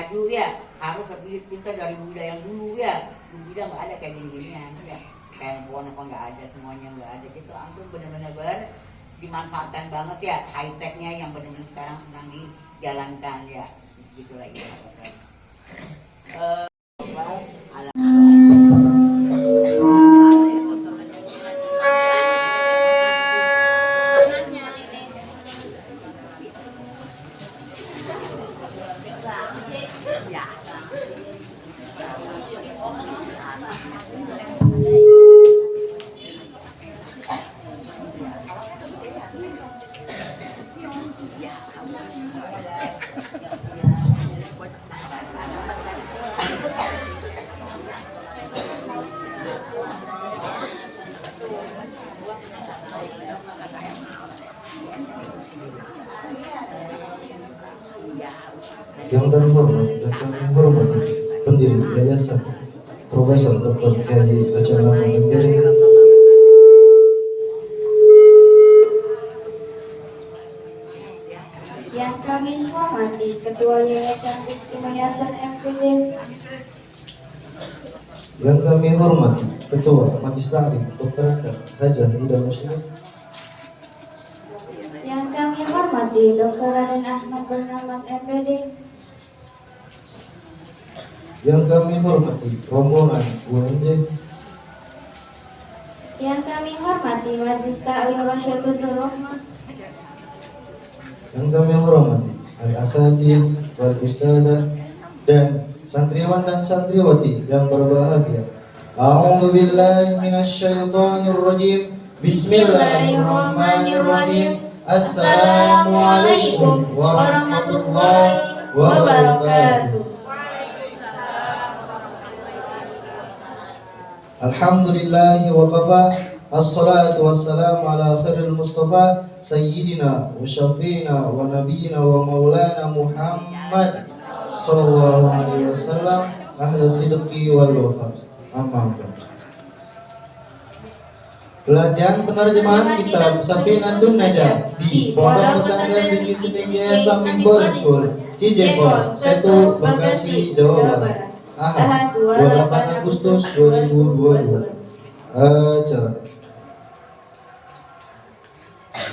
maju ya, harus lebih pintar dari Buddha yang dulu ya. Buddha nggak ada kayak gini-ginian ya, kayak pohon apa nggak ada, semuanya nggak ada. Itu langsung benar-benar dimanfaatkan banget ya, high technya yang benar-benar sekarang sedang dijalankan ya, gitu lagi. Yang terhormat dan kami hormati pendiri Yayasan Profesor Dr. Haji Acana MPD, yang kami hormati Ketua Yayasan Diskriminasi MPD, yang kami hormati Ketua Majelis Taklim Dr. Hajah Ida Muslim, yang kami hormati Dr. Raden Ahmad Barnabas MPD, yang kami hormati rombongan UNJ, yang kami hormati Majelis Taklim Rasyatul Rahmah, yang kami hormati Al-Asatidz wal Ustadzah dan santriwan dan santriwati yang berbahagia. A'udzu billahi minasyaitonir rajim. Bismillahirrahmanirrahim. Assalamualaikum warahmatullahi wabarakatuh. Alhamdulillahi wa kafa. Assalatu wassalamu ala khairil mustafa sayyidina wa syafi'ina wa nabiyina wa maulana Muhammad sallallahu alaihi wasallam ahla sidqi wal wafa. Amma ba'd. Pelatihan penerjemahan kitab Safinatun Najah di Pondok Pesantren Rizki Tinggi Yayasan Boarding School Cijepon, Setu, Bekasi, Jawa Barat. Ahad 28 Agustus 2022.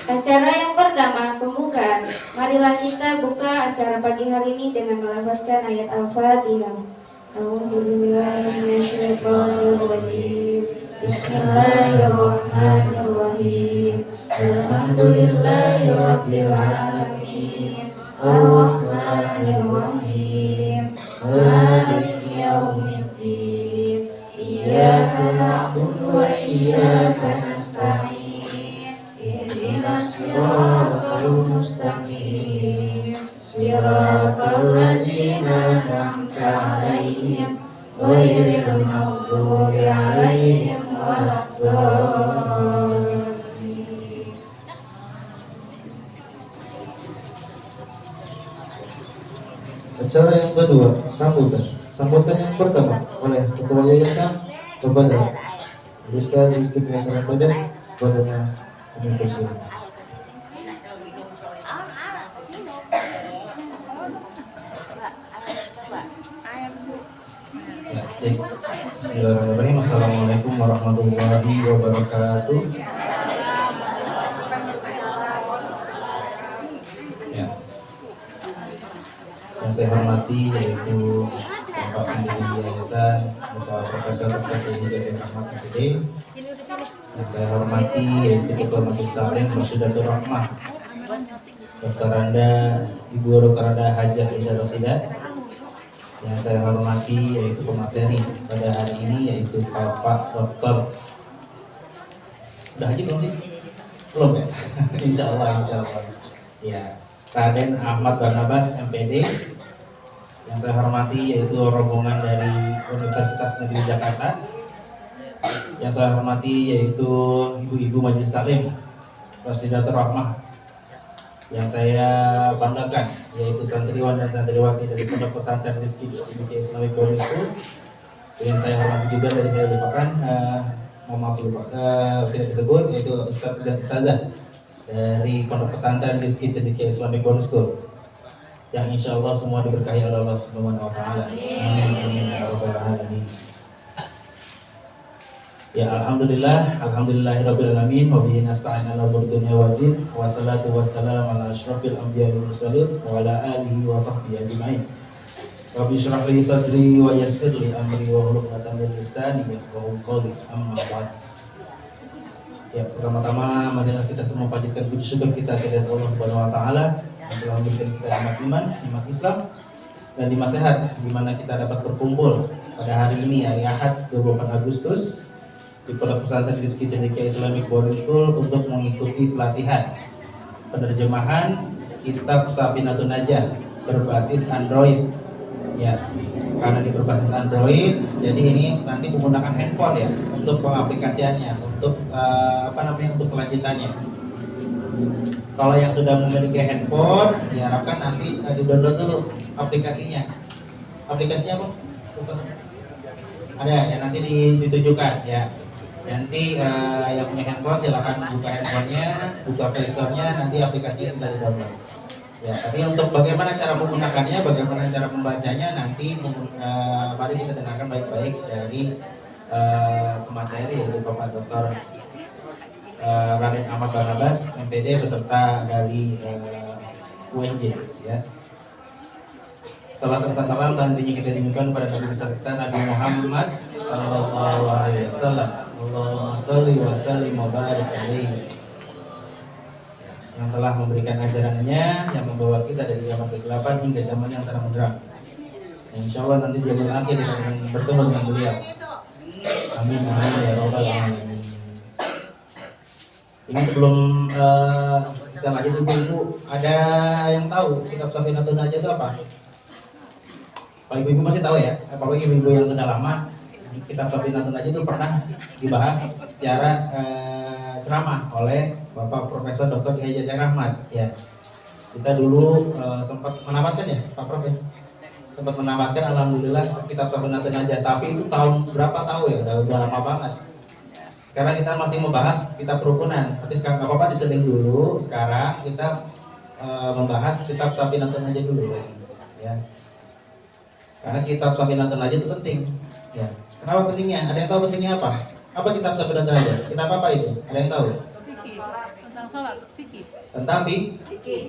Acara yang pertama, pembukaan. Marilah kita buka acara pagi hari ini dengan melafazkan ayat Al-Fatihah. A'udzubillahiminasyaitonirrajim. Bismillahirrahmanirrahim. Alhamdulillahirabbil alamin. Ar-Rahmanirrahim. Maliki yaumiddin. Iyyaka na'budu wa iyyaka nasta'in. Ihdinas siratal mustaqim. Siratal ladzina an'amta 'alaihim ghairil maghdubi 'alaihim waladdallin. Acara yang kedua, sambutan. Sambutan yang pertama oleh Ketua Yayasan kepada Ustaz Rizki Yayasan kepada Universitas. Bismillahirrahmanirrahim. Assalamualaikum warahmatullahi wabarakatuh. Ya. Yang saya hormati yaitu Bapak Pendiri Yayasan, Bapak Profesor Dr. Haji Ahmad MPD. Yang saya hormati yaitu Ketua Majelis Taklim Rasyatul Rahmah, Dr. Anda, Ibu Dr. Anda Hajah Ida Rosidah. Yang saya hormati yaitu pemateri pada hari ini yaitu Bapak Dr. Udah haji belum sih? Belum ya? Insya Allah. Ya, Raden Ahmad Barnabas MPD. Yang saya hormati yaitu rombongan dari Universitas Negeri Jakarta. Yang saya hormati yaitu ibu-ibu Majelis Taklim Rasyatul Rahmah. Yang saya banggakan yaitu santriwan dan santriwati dari Pondok Pesantren Rizki Tinggi Islamic Boarding School. Yang saya hormati juga dari saya lupakan, maaf lupa, tidak disebut, yaitu Ustaz dan Ustazah dari Pondok Pesantren Rizki Tinggi Islamic Boarding School. yang insya Allah semua diberkahi oleh Allah Subhanahu wa Ta'ala. Amin ya rabbal alamin. Ya alhamdulillahirabbil alamin wa bihi nasta'in ala umuri dunya waddin wa salatu wassalamu ala asyrofil anbiya'i wal mursalin wa ala alihi wa sahbihi ajma'in. Rabbi shrah li sadri wa yassir li amri wa hlul 'uqdatam min lisani yafqahu qawli. Amma ba'd. Ya, pertama-tama marilah kita semua panjatkan puji syukur kita kepada Allah Subhanahu wa Ta'ala yang telah memberikan kita nikmat iman, nikmat Islam, dan nikmat sehat, di mana kita dapat berkumpul pada hari ini, hari Ahad 24 Agustus di Pondok Pesantren Rizki Cendekia Islamic Boarding School untuk mengikuti pelatihan penerjemahan kitab Safinatun Najah berbasis Android. Ya, karena ini berbasis Android, jadi ini nanti menggunakan handphone ya untuk pengaplikasiannya, untuk untuk kelanjutannya. Kalau yang sudah memiliki handphone, diharapkan nanti di-download dulu aplikasinya. Aplikasinya apa? Ada ya, nanti ditujukan ya. Nanti yang punya handphone silakan buka handphonenya, buka Play Store-nya, nanti aplikasinya bisa di-download. Ya, tapi untuk bagaimana cara menggunakannya, bagaimana cara membacanya, nanti mari kita dengarkan baik-baik dari pemateri yaitu Bapak Dr. Raden Ahmad Barnabas, MPD, beserta dari UNJ. Ya. Salam serta salam dan kita tunjukkan pada Nabi besar kita Nabi Muhammad Sallallahu Alaihi Wasallam. Allahumma sholli wa sallim wa barik alaihi, yang telah memberikan ajarannya yang membawa kita dari zaman kegelapan hingga zaman yang terang benderang. Insya Allah nanti di zaman akhir kita akan bertemu dengan beliau. Amin amin ya rabbal alamin. Ini sebelum kita lanjut, ibu-ibu ada yang tahu kitab Safinatun Najah itu apa? Kalau ibu-ibu masih tahu ya. Kalau ibu-ibu yang sudah lama, kitab Safinatun Najah itu pernah dibahas secara ceramah oleh Bapak Profesor Dr. Kiai Jajang Ahmad. Ya, kita dulu sempat menamatkan ya, Pak Prof ya, sempat menamatkan alhamdulillah kitab Safinatun Najah. Tapi itu tahun berapa tahu ya, udah lama banget. Sekarang kita masih membahas kitab kerukunan. Tapi sekarang nggak apa-apa, diseling dulu. Sekarang kita membahas kitab Safinatun Najah dulu. Ya, karena kitab Safinatun Najah itu penting. Ya, kenapa pentingnya? Ada yang tahu pentingnya apa? Apa kitab Safinatun Najah? Kitab apa itu? Ada yang tahu? Tentang sholat, fikih. Tentang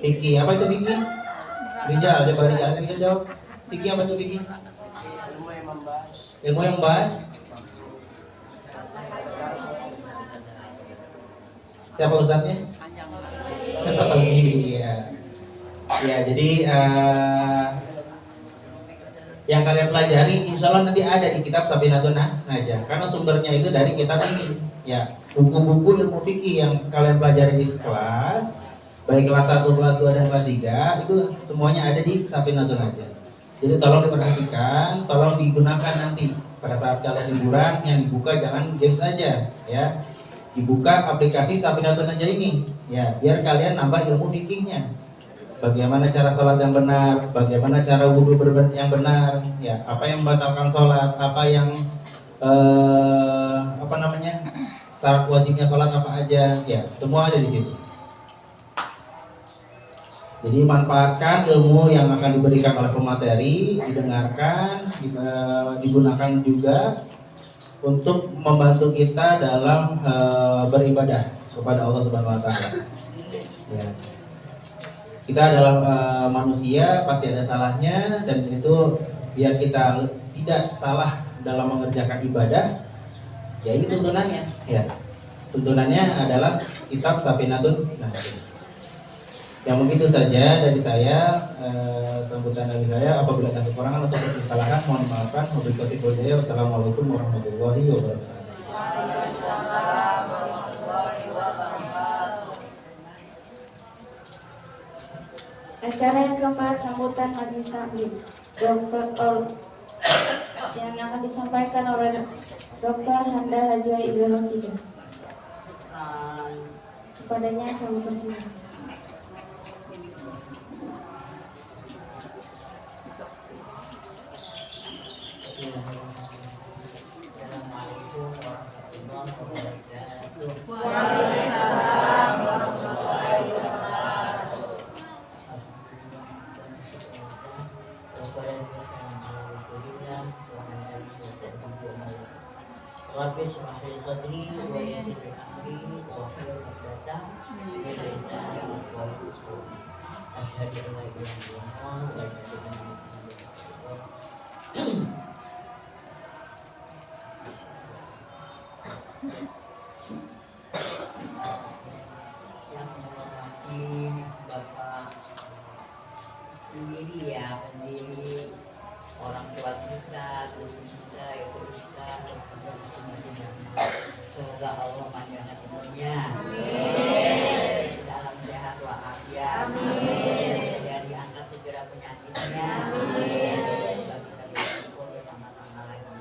fikih. Apa itu fikih? Rijal, coba Rijal. Rijal jawab. Fikih apa itu fikih? Ilmu yang membahas. Siapa ustadznya? Iya. Ya, jadi yang kalian pelajari insya Allah nanti ada di kitab Safinatun Najah, karena sumbernya itu dari kitab ini. Ya, buku-buku ilmu fikih yang kalian pelajari di kelas, baik kelas 1, kelas 2, dan kelas 3, itu semuanya ada di Safinatun Najah. Jadi tolong diperhatikan, tolong digunakan nanti pada saat kalian liburan. Yang dibuka jangan games aja ya, dibuka aplikasi Safinatun Najah ini ya, biar kalian nambah ilmu fikihnya. Bagaimana cara sholat yang benar, bagaimana cara wudhu yang benar, ya, apa yang membatalkan sholat, apa yang syarat wajibnya sholat apa aja, ya, semua ada di situ. Jadi manfaatkan ilmu yang akan diberikan oleh pemateri, didengarkan, digunakan juga untuk membantu kita dalam beribadah kepada Allah Subhanahu Wa Taala. Ya. Kita adalah manusia, pasti ada salahnya, dan itu biar kita tidak salah dalam mengerjakan ibadah, ya ini tuntunannya. Ya, tuntunannya adalah kitab Safinatun Najah. Yang begitu saja dari saya, sambutan dari saya. Apabila ada kekurangan atau kesalahan, mohon maafkan. Wassalamualaikum warahmatullahi wabarakatuh. Acara yang keempat, sambutan majelis taklim Dr. Ol yang akan disampaikan oleh Dr. Handa Haja Ibnu Rosidah. Kepadanya kami persilakan. Assalamualaikum warahmatullahi wabarakatuh. Waalaikumsalam warahmatullahi wabarakatuh. Qadri wa yassir amri wa hlul 'uqdatam min lisani yafqahu qawli. Asyhadu an la ilaha illallah wa asyhadu anna Muhammadan rasulullah. Yang menghormati Bapak pendiri ya, pendiri orang tua kita, guru kita, ya guru kita, semoga Allah panjangkan umurnya, dalam sehat walafiat, dan diangkat segera penyakitnya, semoga kita berkumpul bersama-sama lagi.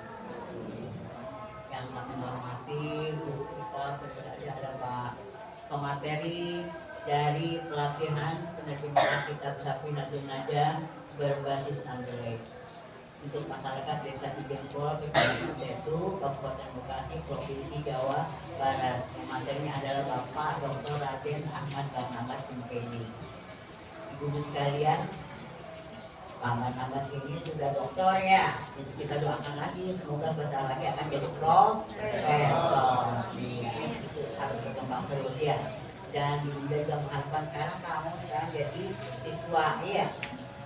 Yang kami hormati guru kita berada ada Pak pemateri dari pelatihan penerjemahan kitab Safinatul Najah berbasis Android untuk masyarakat Desa Cijengkol, Kecamatan Setu, Kabupaten Bekasi, Provinsi Jawa Barat. Materinya adalah Bapak Dr. Raden Ahmad Barnabas Mukeni. Ibu sekalian, Pak Barnabas ini sudah doktor ya. Jadi kita doakan lagi, semoga bentar lagi akan jadi profesor. Itu harus berkembang terus ya. Dan Bunda juga mengharapkan sekarang kamu jadi siswa ya.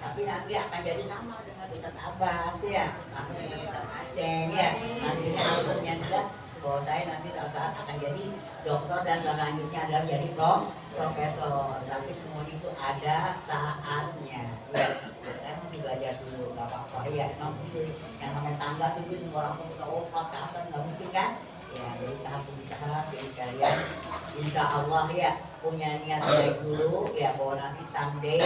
Tapi nanti akan jadi sama dengan Ustaz Abbas ya, sama dengan Ustaz Aceh ya. Nantinya harusnya juga bahwa saya nanti saat akan jadi dokter dan selanjutnya adalah jadi profesor. Tapi semua itu ada saatnya ya. Saya mesti belajar dulu, nggak apa-apa ya. Yang namanya tangga itu semua orang punya opat ke atas nggak mungkin kan? Ya, jadi tahap demi tahap jadi kalian insya Allah ya punya niat baik dulu ya bahwa nanti someday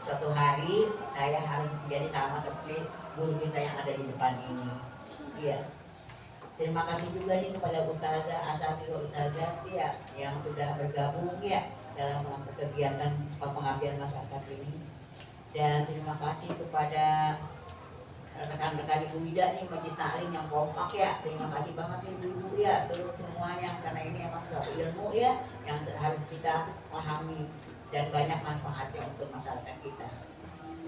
suatu hari saya harus menjadi sama seperti guru kita yang ada di depan ini. Iya. Terima kasih juga nih kepada Ustazah Asati Ustazah ya yang sudah bergabung ya dalam kegiatan pengabdian masyarakat ini. Dan terima kasih kepada rekan-rekan Ibu Wida nih Majlis Taklim yang kompak ya. Terima kasih banget Ibu ya terus semuanya karena ini emang suatu ilmu ya yang harus kita pahami dan banyak manfaatnya untuk masyarakat kita.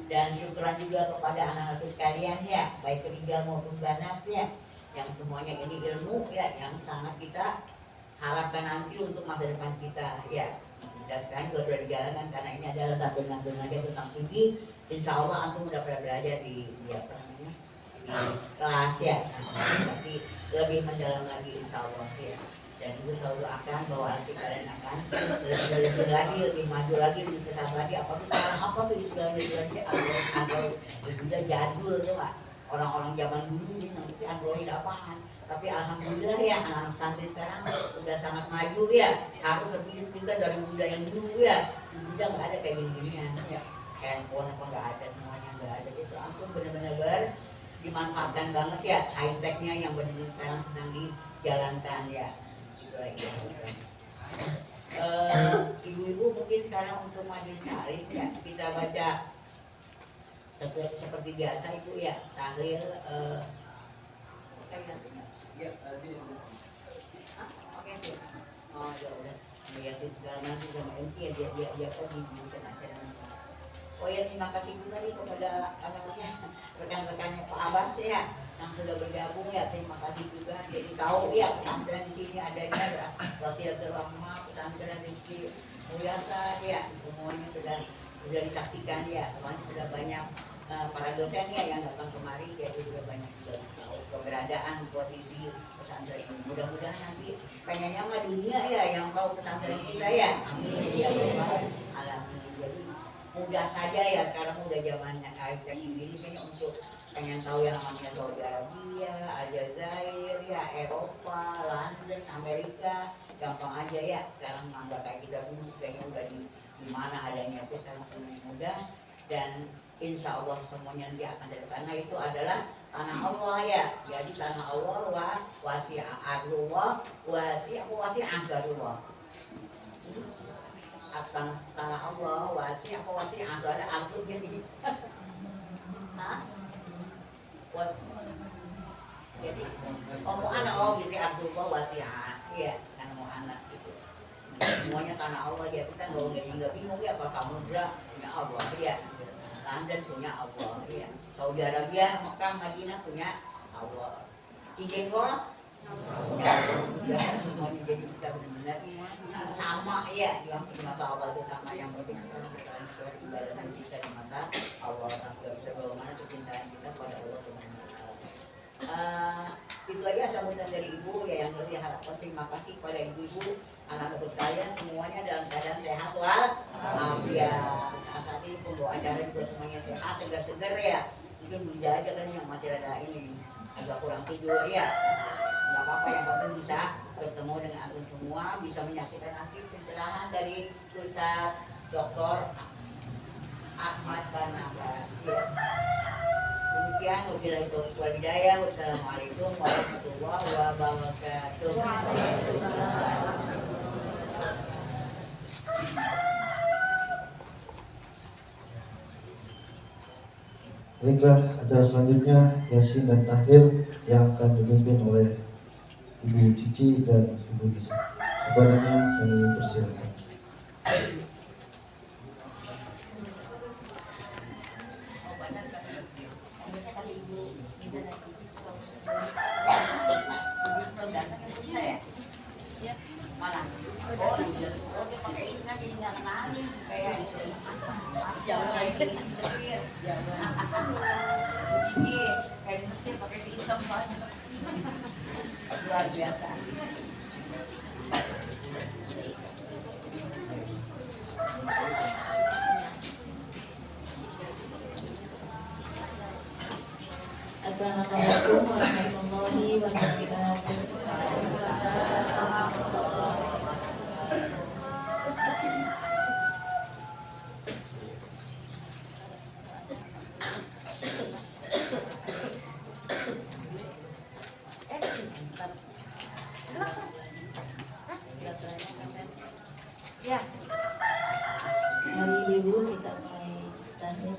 Dan syukuran juga kepada anak-anak sekalian ya baik ketiga maupun ganas ya yang semuanya ini ilmu ya yang sangat kita harapkan nanti untuk masa depan kita ya. Dan sekarang juga sudah dijalankan karena ini adalah satu nanggung aja tentang fikih. Insya Allah antum udah pernah belajar di kelas ya, tapi lebih mendalam lagi insya Allah ya. Dan itu selalu akan bahwa nanti kalian akan lebih lagi, lebih maju lagi, lebih besar lagi. Apa tuh istilahnya Android sudah jadul tuh Pak. Orang-orang zaman dulu ini ngerti Android apaan. Tapi alhamdulillah ya anak-anak santri sekarang udah sangat maju ya. Harus lebih pintar dari Bunda yang dulu ya. Bunda nggak ada kayak gini-ginian ya. Handphone apa nggak ada, semuanya nggak ada. Itu langsung benar-benar dimanfaatkan banget ya high tech-nya yang benar sekarang sedang dijalankan ya. Ibu-ibu mungkin sekarang untuk majelis taklim ya kita baca seperti biasa Ibu ya tahlil oke sih. Oh ya udah ya sih sekarang nanti sama MC ya dia pergi bikin acara. Oh ya terima kasih juga nih kepada rekan-rekannya Pak Abbas ya yang sudah bergabung ya terima kasih juga jadi tahu ya pesantren di sini adanya Wasilatul Rahmah pesantren Rizki Mulyasa ya semuanya sudah disaksikan ya semuanya sudah banyak para dosen ya yang datang kemari jadi sudah banyak juga tahu keberadaan posisi pesantren ini mudah-mudahan nanti pengennya mah dunia ya yang tahu pesantren kita ya amin ya Allah alhamdulillah jadi mudah saja ya sekarang udah zamannya kayak gini kayaknya untuk pengen tahu yang namanya Saudi Arabia, Aljazair, ya Eropa, London, Amerika gampang aja ya sekarang nggak kayak kita dulu kayaknya udah di mana adanya itu sekarang semuanya mudah dan insya Allah semuanya nanti akan dari karena itu adalah tanah Allah ya jadi tanah Allah wasi'ah ardullah wasi'ah garullah tanah Allah wasi'ah ada artu jadi jadi mau anak jadi ardullah wasi'ah iya kan mau anak gitu semuanya tanah Allah ya kita nggak bingung ya kalau samudra punya Allah ya London punya Allah ya Saudi Arabia Mekah Madinah punya Allah Cijengkol Ya, semuanya jadi kita benar-benar sama ya yang di mata Allah itu sama yang penting kita transfer ibadah kita di mata Allah sampai sebagaimana kecintaan kita pada Allah Subhanahu wa taala. Itu aja sambutan dari ibu ya yang saya harapkan. Terima kasih pada ibu-ibu anak-anak saya semuanya dalam keadaan sehat walafiat. Saat ini pembawa acara juga semuanya sehat segar-segar ya. Mungkin Bu Ida aja kan yang masih ada ini agak kurang tidur ya. Nggak apa-apa, yang penting bisa bertemu dengan antum semua, bisa menyaksikan nanti pencerahan dari Ustaz Dr. Ahmad Banaga. Ya. Demikian, wabillahi taufiq wal hidayah. Wassalamualaikum warahmatullahi wabarakatuh. Baiklah, acara selanjutnya Yasin dan Tahlil yang akan dipimpin oleh Ibu Cici dan Ibu Gizi. Kepadanya kami persilakan. Mana? Oh, dia pakai ini kan jadi nggak kenalin kayak jauh lagi setir. Ini kayak mesin pakai hitam banget. Luar biasa. Assalamualaikum warahmatullahi wabarakatuh. Mari ibu kita mulai tanya.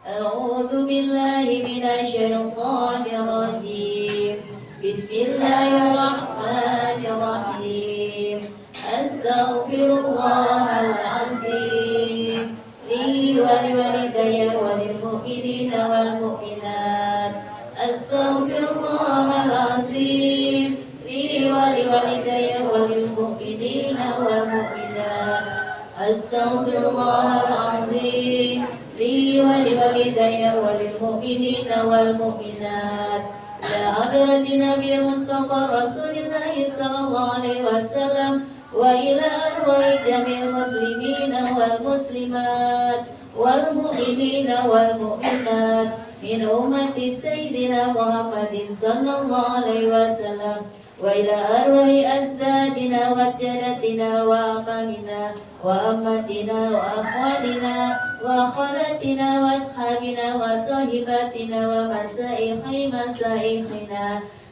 A'udzu billahi minasyaitonir rajim. Bismillahirrahmanirrahim. Astaghfirullahal azim li wa liwalidayya wa lil mu'minina wal mu'minat. Astaghfirullahal azim li wa liwalidayya wa lil mu'minina wal mu'minat. Astaghfirullahal azim li wa liwalidayya wa lil mu'minina wal mu'minat. La hadratin Nabi Mustafa Rasulullah sallallahu alaihi wasallam wa ila arwahi jami'il muslimina wal muslimat wal mu'minina wal mu'minat min ummati sayyidina Muhammadin sallallahu alaihi wasallam wa ila arwahi azdadina wa jadatina wa amamina wa ammatina wa akhwalina wa akhwalatina wa ashabina wa sahibatina wa masaikhina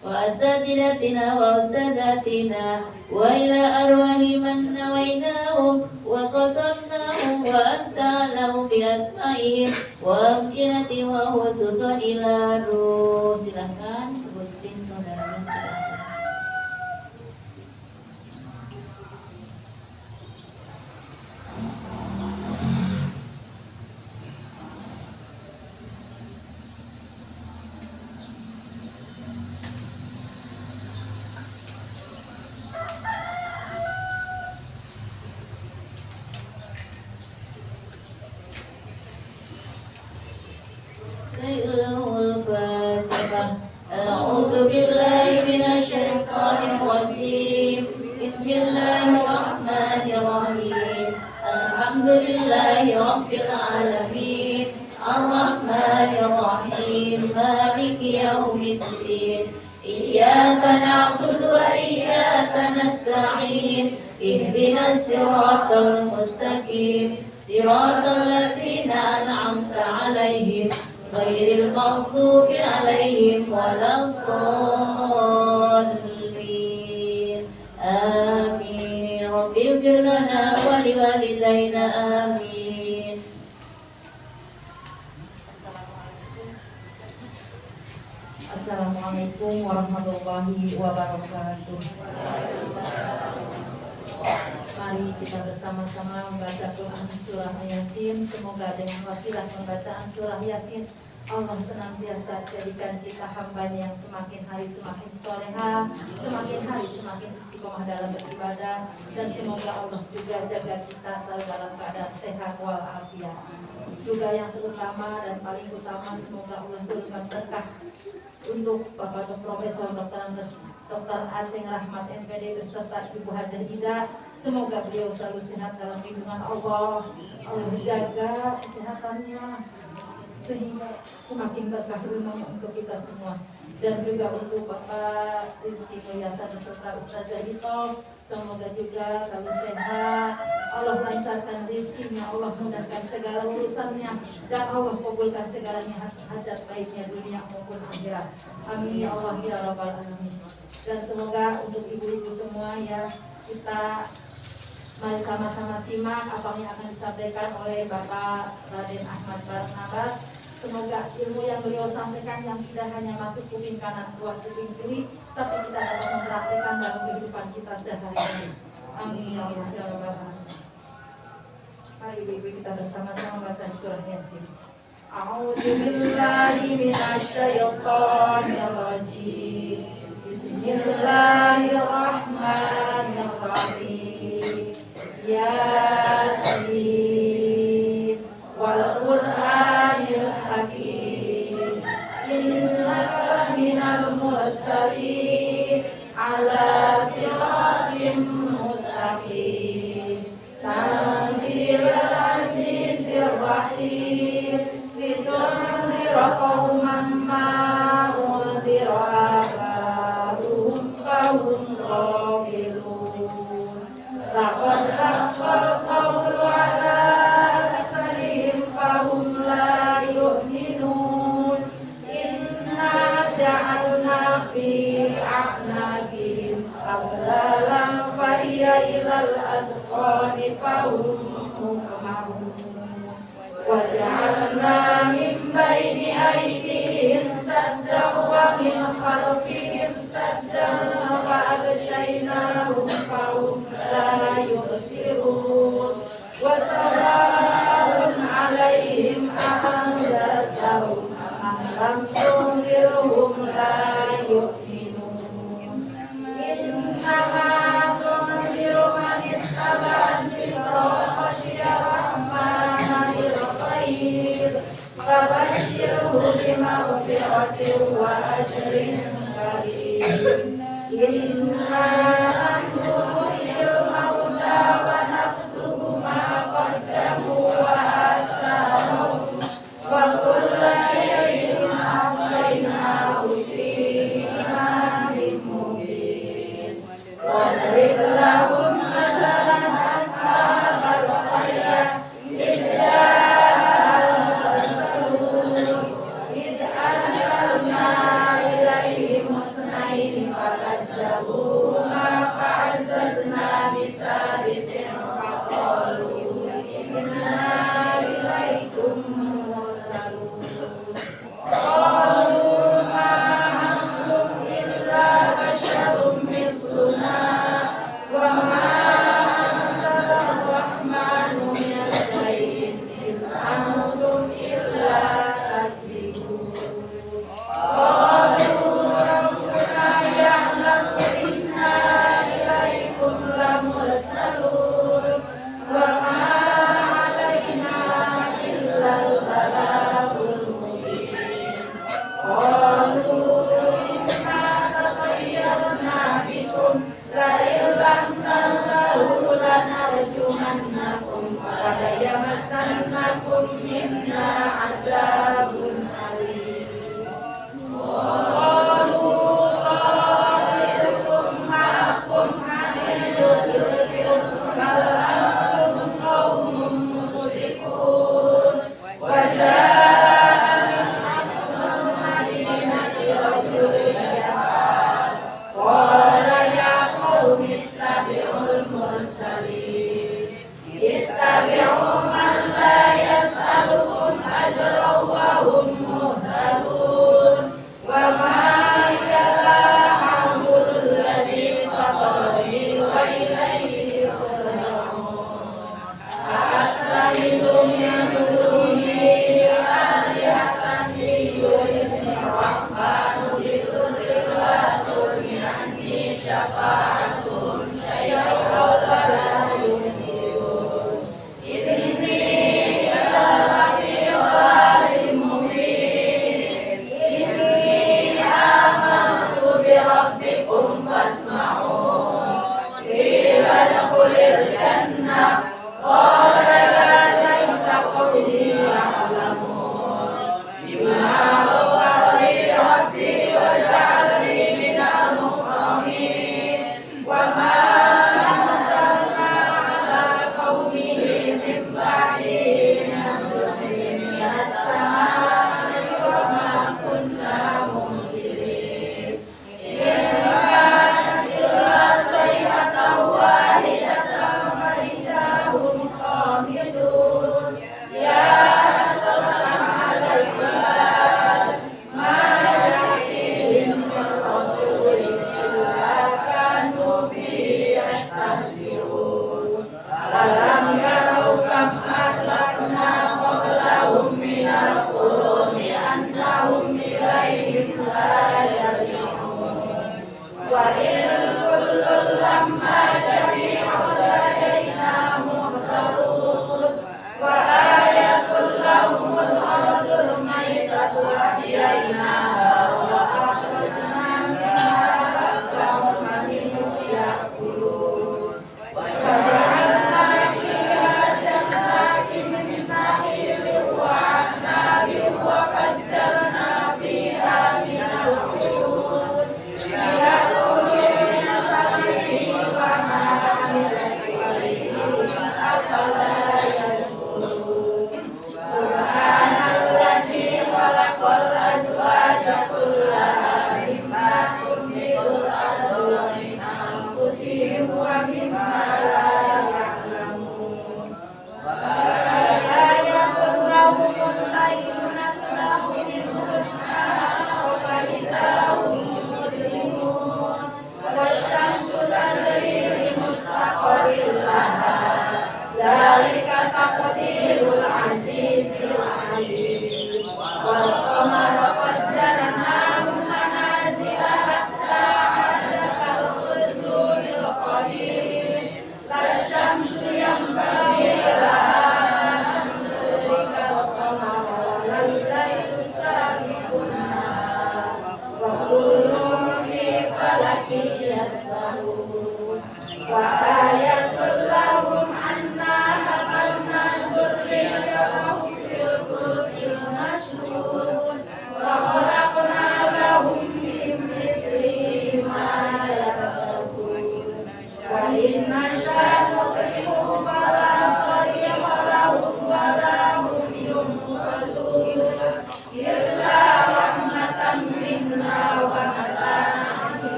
wa asatidatina wa ustadatina wa ila arwahi man nawainahum wa qasamnahum wa anta lahum bi asma'ihim wa amkinati wa khususun ila ruh. Silahkan sebutin saudaranya, silahkan. أعوذ بالله من الشيطان الرجيم. بسم الله الرحمن الرحيم. الحمد لله رب العالمين الرحمن الرحيم مالك يوم الدين. إياك نعبد وإياك نستعين. اهدنا الصراط المستقيم صراط الذين أنعمت عليهم غير المغضوب عليهم ولا الضالين. آمين. رب اغفر لنا ولوالدينا. آمين. Assalamualaikum warahmatullahi wabarakatuh. Mari kita bersama-sama membaca Quran surah Yasin. Semoga dengan wasilah pembacaan surah Yasin Allah senantiasa jadikan kita hambanya yang semakin hari semakin soleha, semakin hari semakin istiqomah dalam beribadah, dan semoga Allah juga jaga kita selalu dalam keadaan sehat walafiat. Juga yang terutama dan paling utama, semoga Allah turunkan berkah untuk Bapak Profesor Dr. Aceng Rahmat MPD beserta Ibu Hajah Ida. Semoga beliau selalu sehat dalam lindungan Allah. Allah menjaga kesehatannya sehingga semakin berkah ilmunya untuk kita semua. Dan juga untuk Bapak Rizky Mulyasa beserta Ustazah Hito, semoga juga selalu sehat. Allah lancarkan rezekinya, Allah mudahkan segala urusannya, dan Allah kabulkan segala hajat baiknya dunia maupun akhirat. Amin ya Allah ya Rabbal Alamin. Dan semoga untuk ibu-ibu semua ya, kita mari sama-sama simak apa yang akan disampaikan oleh Bapak Raden Ahmad Barnabas. Semoga ilmu yang beliau sampaikan yang tidak hanya masuk kuping kanan keluar kuping kiri, tapi kita dapat mempraktikkan dalam kehidupan kita sehari-hari. Amin ya Allah ya Rabbal Alamin. Mari ibu-ibu kita bersama-sama baca surah Yasin. A'udzu billahi minasyaitonir rajim. Bismillahirrahmanirrahim. Yasin wal Qur'anil Hakim. Innaka minal mursalin ala siratim mustaqim. Tanzilul azizir rahim. Litunzira qauman ma unzira aba'uhum fahum ghafilun. Laqad haqqal qawlu ala aktharihim fahum la yu'minun. Inna ja'alna fi a'naqihim aghlalan fa hiya ilal azqani fahum muqmamun. Wa ja'alna min baini aydihim saddan wa min khalfihim saddan fa aghshaynahum fahum la yubsirun. Wa salamun alaihim a'anzartahum am lam tunzirhum la yu'minun. Innama tunziru man ittaba'a dzikra wa khashiya rahmana bil ghaib. Fabashshirhu bimaghfiratin wa ajrin karim. Inna namhil mauta wa naktubu ma qaddamu wa atharahum wa kulla shay'in ahsaynahu fi imamin mubin. Wadrib lahum masalan ashabal qaryah idh arsalna ilaihim musnaini fakadzabuhuma fa'azzazna bisalisin faqalu inna ilaikum mursalun. Qalu ma antum illa basharun misluna wa ma anzala ar-rahmanu min syai'in in antum illa takdzibun. Qalu rabbuna ya'lamu inna ilaikum lamursalun wa ma alaina illa al-balagul mubin. Qalu inna tatayyarna bikum la illam tantahu lanarjumannakum wa la yamassannakum minna adzabun alim. Qalu ta'irukum ma'akum ha'idudrikum bal antum qaumun musrikun. Wa ja'a aqsal madinati rajulun yas'a. Qala ya qaumi ittabi'ul mursalin. Ittabi'u man la yas'alukum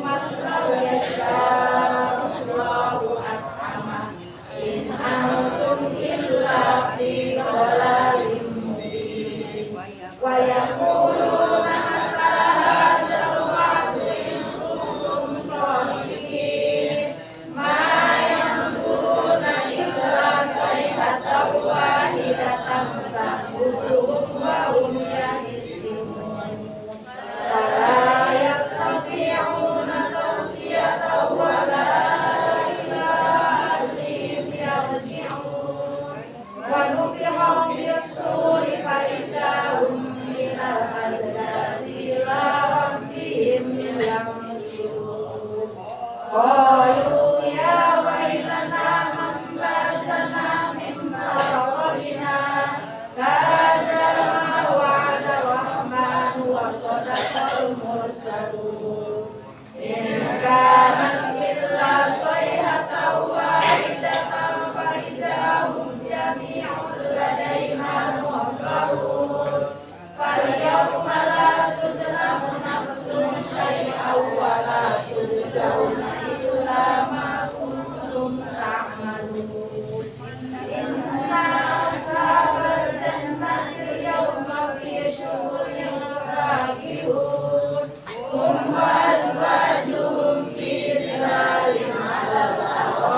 man law yasha'u Allahu at'amah in antum illa fi dhalalin mubin wa yaquluna mata hadzal wa'du in kuntum shadiqin ma yanzuruna illa sayhatan wahidatan ta'khudhuhum wa hum yahsimun fala yastati'una tawsiyatan wa la ila ahlihim yarji'un wa nufiha bis-suri fa idza hum minal ajdathi ila rabbihim yansilun qalu ya waylana man ba'athana min marqadina hadza ma wa'ada ar-rahman wa sadaqal mursalun in kanat illa sayhatan wahidatan fa idza hum jami'un ladaina muhdarun falyawma la tuzlamu nafsun syai'an wa la tujzauna illa ma kuntum ta'malun inna ashabal jannati yawma fi syughulin raakihun hum wa azwajuhum fi dhilalin 'alal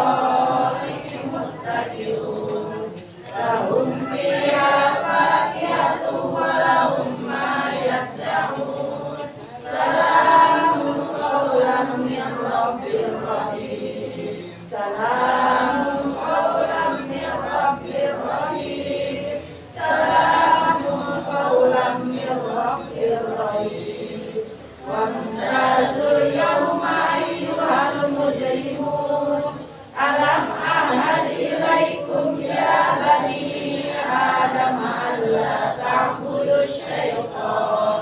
ara'iki muttaqi'un lahum fiha fakihatun wa lahum ma yad'un salamun qawlan min rabbir rahim salamun qawlan min rabbir rahim salamun qawlan min rabbir rahim wamtazul yawma ayyuhal mujrimun alam ahad ilaikum ya bani adam alla ta'budu syaitan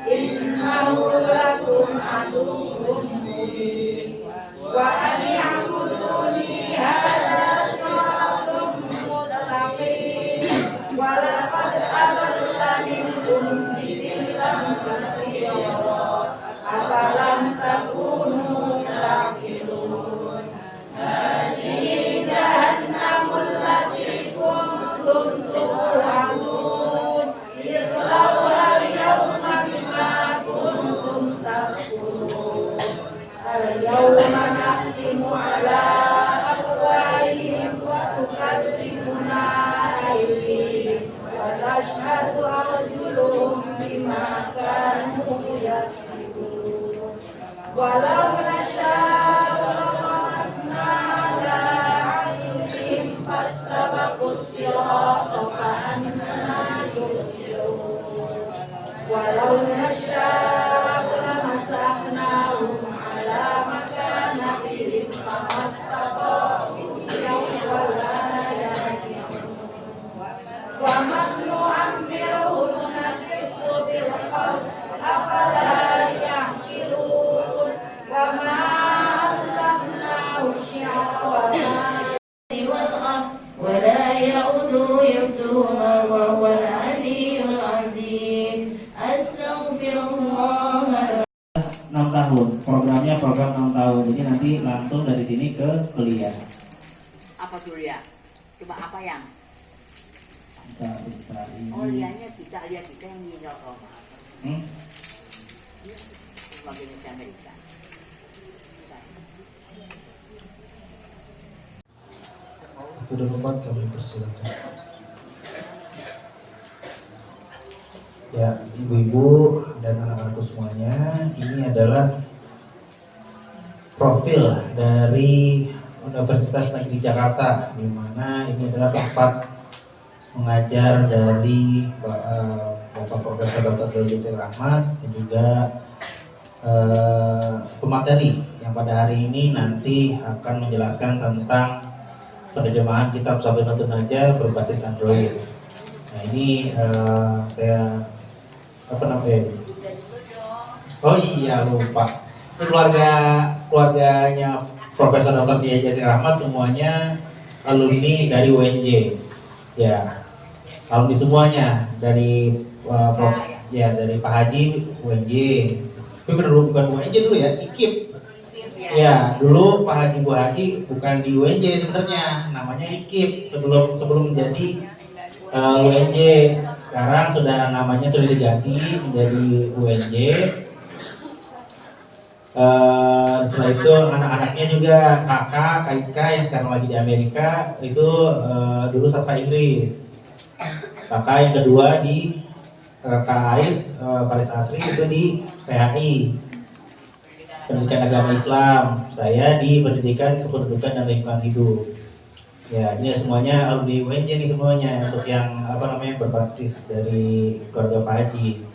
innahu lakum aduwwun mubin wa an ya'buduni hadza siratun mustaqim wa laqad adalla minkum jibilan katsira afalam takunu taqilun hadhihi jahannamul lati kuntum tu'adun islauha al-yawma bima kuntum takfurun al-yawma nakhtimu ala afwahihim wa tukallimuna aydihim wa tashhadu arjuluhum bima kanu yaksibun walau nasha'u lamasna ala a'yunihim fastabaqus sirata ka'annama yubsirun walau nasha'u lamasaknahum ala makanatihim famastata'u yawma yarji'un wa man nu'ammirhu nunakkisu bil khalq afala ya'qilun wa ma allamnahu syi'ra wa ma والأرض ولا يؤوده حفظهما وهو العلي العظيم أستغفر الله 6 tahun, programnya program 6 tahun, jadi nanti langsung dari sini ke kuliah. Apa tuh Lia? Coba apa yang? Kita ini. Oh lihatnya kita yang meninggal Roma. Sebagai Indonesia Amerika. Sudah tepat, kami persilakan. Ya, ibu-ibu dan anak-anakku semuanya, ini adalah profil dari Universitas Negeri Jakarta, di mana ini adalah tempat mengajar dari Bapak Profesor Dr. Dr. Rahmat dan juga pemateri yang pada hari ini nanti akan menjelaskan tentang penerjemahan kitab Sabinatun Najah berbasis Android. Nah ini saya apa namanya? Oh iya lupa. Ini keluarganya Profesor Dr. Dr. Rahmat semuanya alumni dari UNJ. Ya, alumni semuanya dari dari Pak Haji UNJ. Tapi bukan UNJ dulu ya, IKIP. Ya, dulu Pak Haji Bu Haji bukan di UNJ sebenarnya, namanya IKIP sebelum menjadi UNJ. Sekarang sudah namanya sudah diganti menjadi UNJ. Setelah itu anak-anaknya juga kakak, Kaika yang sekarang lagi di Amerika itu dulu sastra Inggris. Kakak yang kedua di kakak Ais, Faris Asri itu di PHI, Pendidikan Agama Islam. Saya di Pendidikan Kependudukan dan Lingkungan Hidup. Ya, ini semuanya alumni UNJ nih semuanya untuk yang berbasis dari keluarga Pak Haji.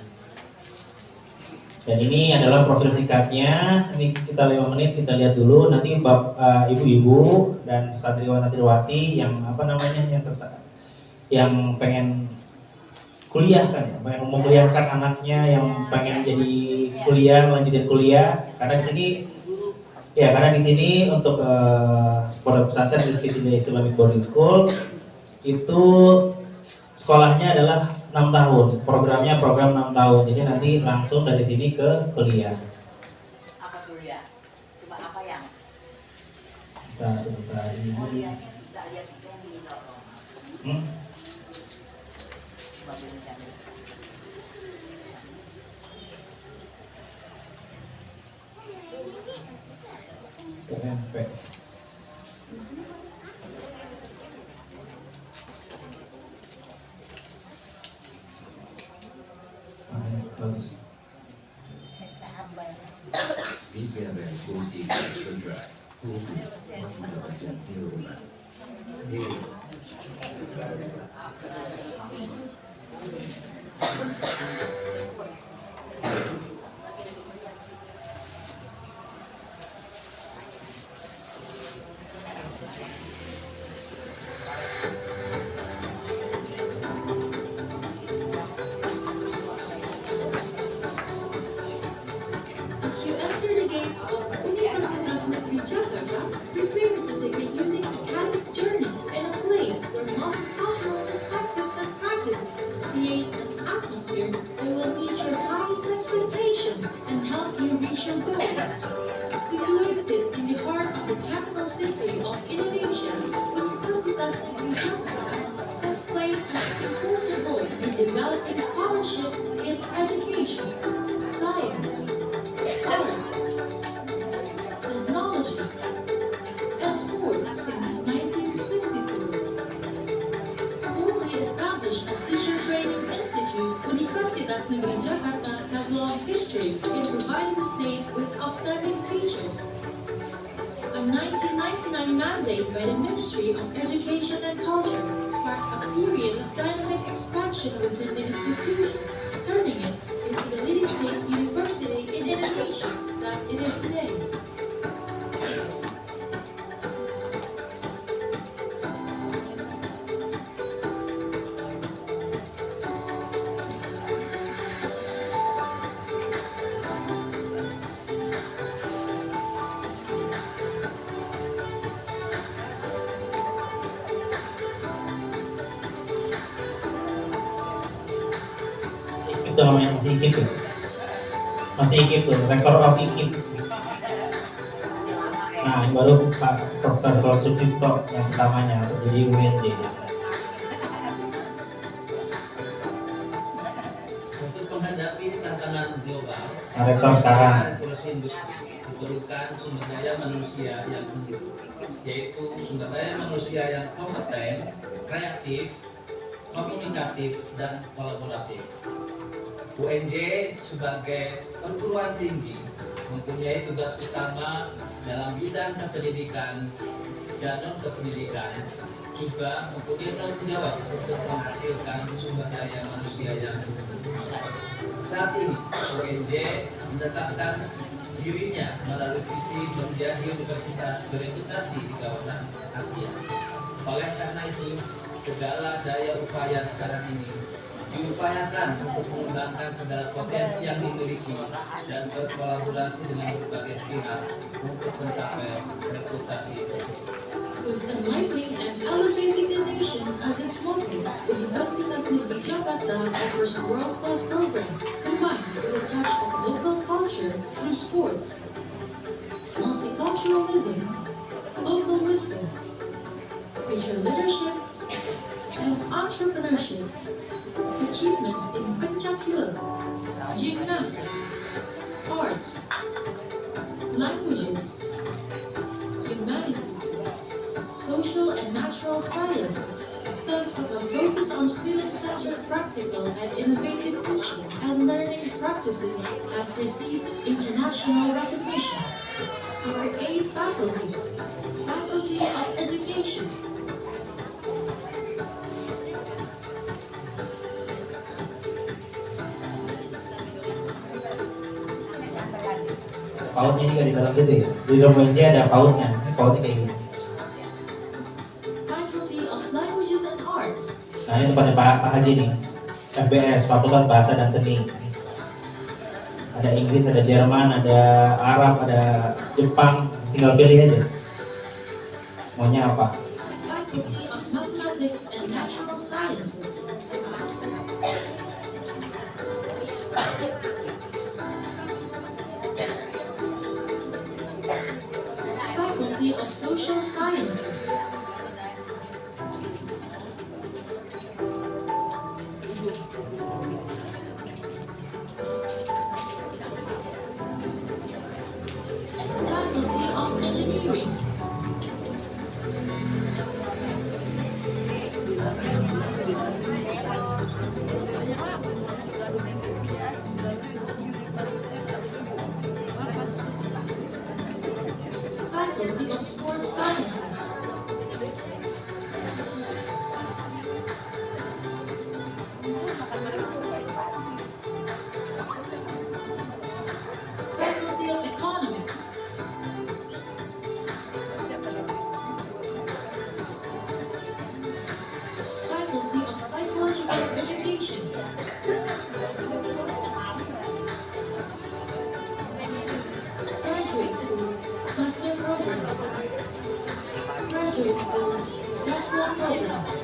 Dan ini adalah profil singkatnya. Ini kita 5 menit kita lihat dulu. Nanti ibu-ibu dan santriwan-santriwati yang pengen kuliah kan, ya, pengen menguliahkan anaknya, yang pengen jadi kuliah, lanjutin kuliah. Karena di sini untuk pondok pesantren di Islamic Boarding School itu sekolahnya adalah 6 tahun, program 6 tahun. Jadi nanti langsung dari sini ke kuliah. Apa kuliah? Cuma apa yang? Sebentar ini. Kita lihat yang di Indonesia. Coba dulu cari. KMP. Ini ada kunci saudara, kunci macam di rumah. As you enter the gates of Universitas Negeri Jakarta, prepare to take a unique academic journey and a place where multicultural perspectives and practices create an atmosphere that will meet your highest expectations and help you reach your goals. Situated in the heart of the capital city of Indonesia, Universitas Negeri Jakarta has played an important role in developing scholarship in education, science, art, technology, and sport since 1964. Formally established as Teacher Training Institute, Universitas Negeri Jakarta has long history in providing the state with outstanding teachers. A 1999 mandate by the Ministry of Education and Culture sparked a period of dynamic expansion within the institution, turning it into the leading state university in Indonesia that it is today. Itu namanya masih IKIP tuh. Masih IKIP tuh, rektor of IKIP. Nah, ini baru Pak Dr. Sucipto yang pertamanya untuk jadi UNJ. Untuk menghadapi tantangan global, Nah, rektor sekarang. revolusi industri diperlukan sumber daya manusia yang unggul, yaitu sumber daya manusia yang kompeten, kreatif, komunikatif, dan kolaboratif. UNJ sebagai perguruan tinggi mempunyai tugas utama dalam bidang pendidikan dan non-kependidikan, juga mempunyai tanggung jawab untuk menghasilkan sumber daya manusia yang unggul. Saat ini UNJ menetapkan dirinya melalui visi menjadi universitas bereputasi di kawasan Asia. Oleh karena itu, segala daya upaya sekarang ini diupayakan untuk mengembangkan segala potensi yang dimiliki dan berkolaborasi dengan berbagai pihak untuk mencapai reputasi tersebut. With enlightening and elevating the nation as its motto, Universitas Negeri Jakarta offers world-class programs combined with a touch of local culture through sports, multicultural multiculturalism, local wisdom, visual leadership, and entrepreneurship. Achievements in pencak silat, gymnastics, arts, languages, humanities, social and natural sciences stem from a focus on student-centered practical and innovative teaching and learning practices have received international recognition. Our 8 faculties, Faculty of Education, Pautnya juga di dalam situ ya. Di dalam meja ada pautnya. Ini pautnya kayak gini. Faculty of Languages and Arts, Nah ini tempatnya Pak Haji nih. FBS, Fakultas Bahasa dan Seni. Ada Inggris, ada Jerman, ada Arab, ada Jepang. Tinggal pilih aja. Maunya apa? Faculty of Mathematics and Natural Sciences, Faculty of Social Sciences, Faculty of Engineering, Faculty of Sports Sciences, Faculty of Economics, Faculty of Psychological Education, Graduate School, Master Programs, Graduate School, Bachelor Programs,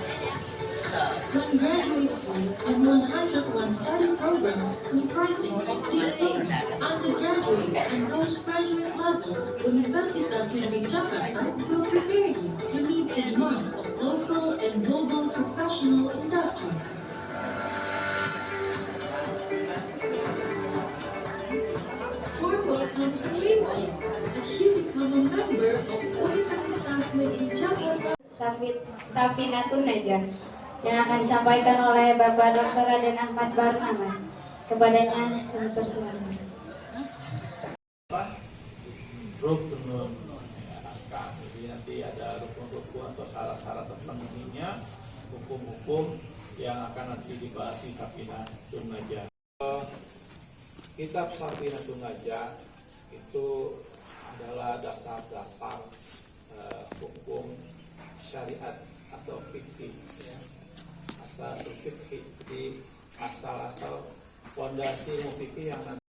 One Graduate School, and 101 study programs comprising of degree, undergraduate, and postgraduate levels. Universitas Negeri Jakarta will prepare you to meet the demands of local and global professional industries. Warm welcome awaits you as you become a member of Universitas Negeri Jakarta. Safinatun Najah yang akan disampaikan oleh Bapak Dr. Raden Ahmad Barnamas. Kepadanya kami persilakan. Rukun, jadi nanti ada rukun-rukun atau syarat-syarat terpenuhinya, hukum-hukum yang akan nanti dibahas di Safinatun Najah. Kitab Safinatun Najah itu adalah dasar-dasar hukum syariat atau fikih, ya. Asal fikih, asal-asal fondasi ilmu fikih yang nanti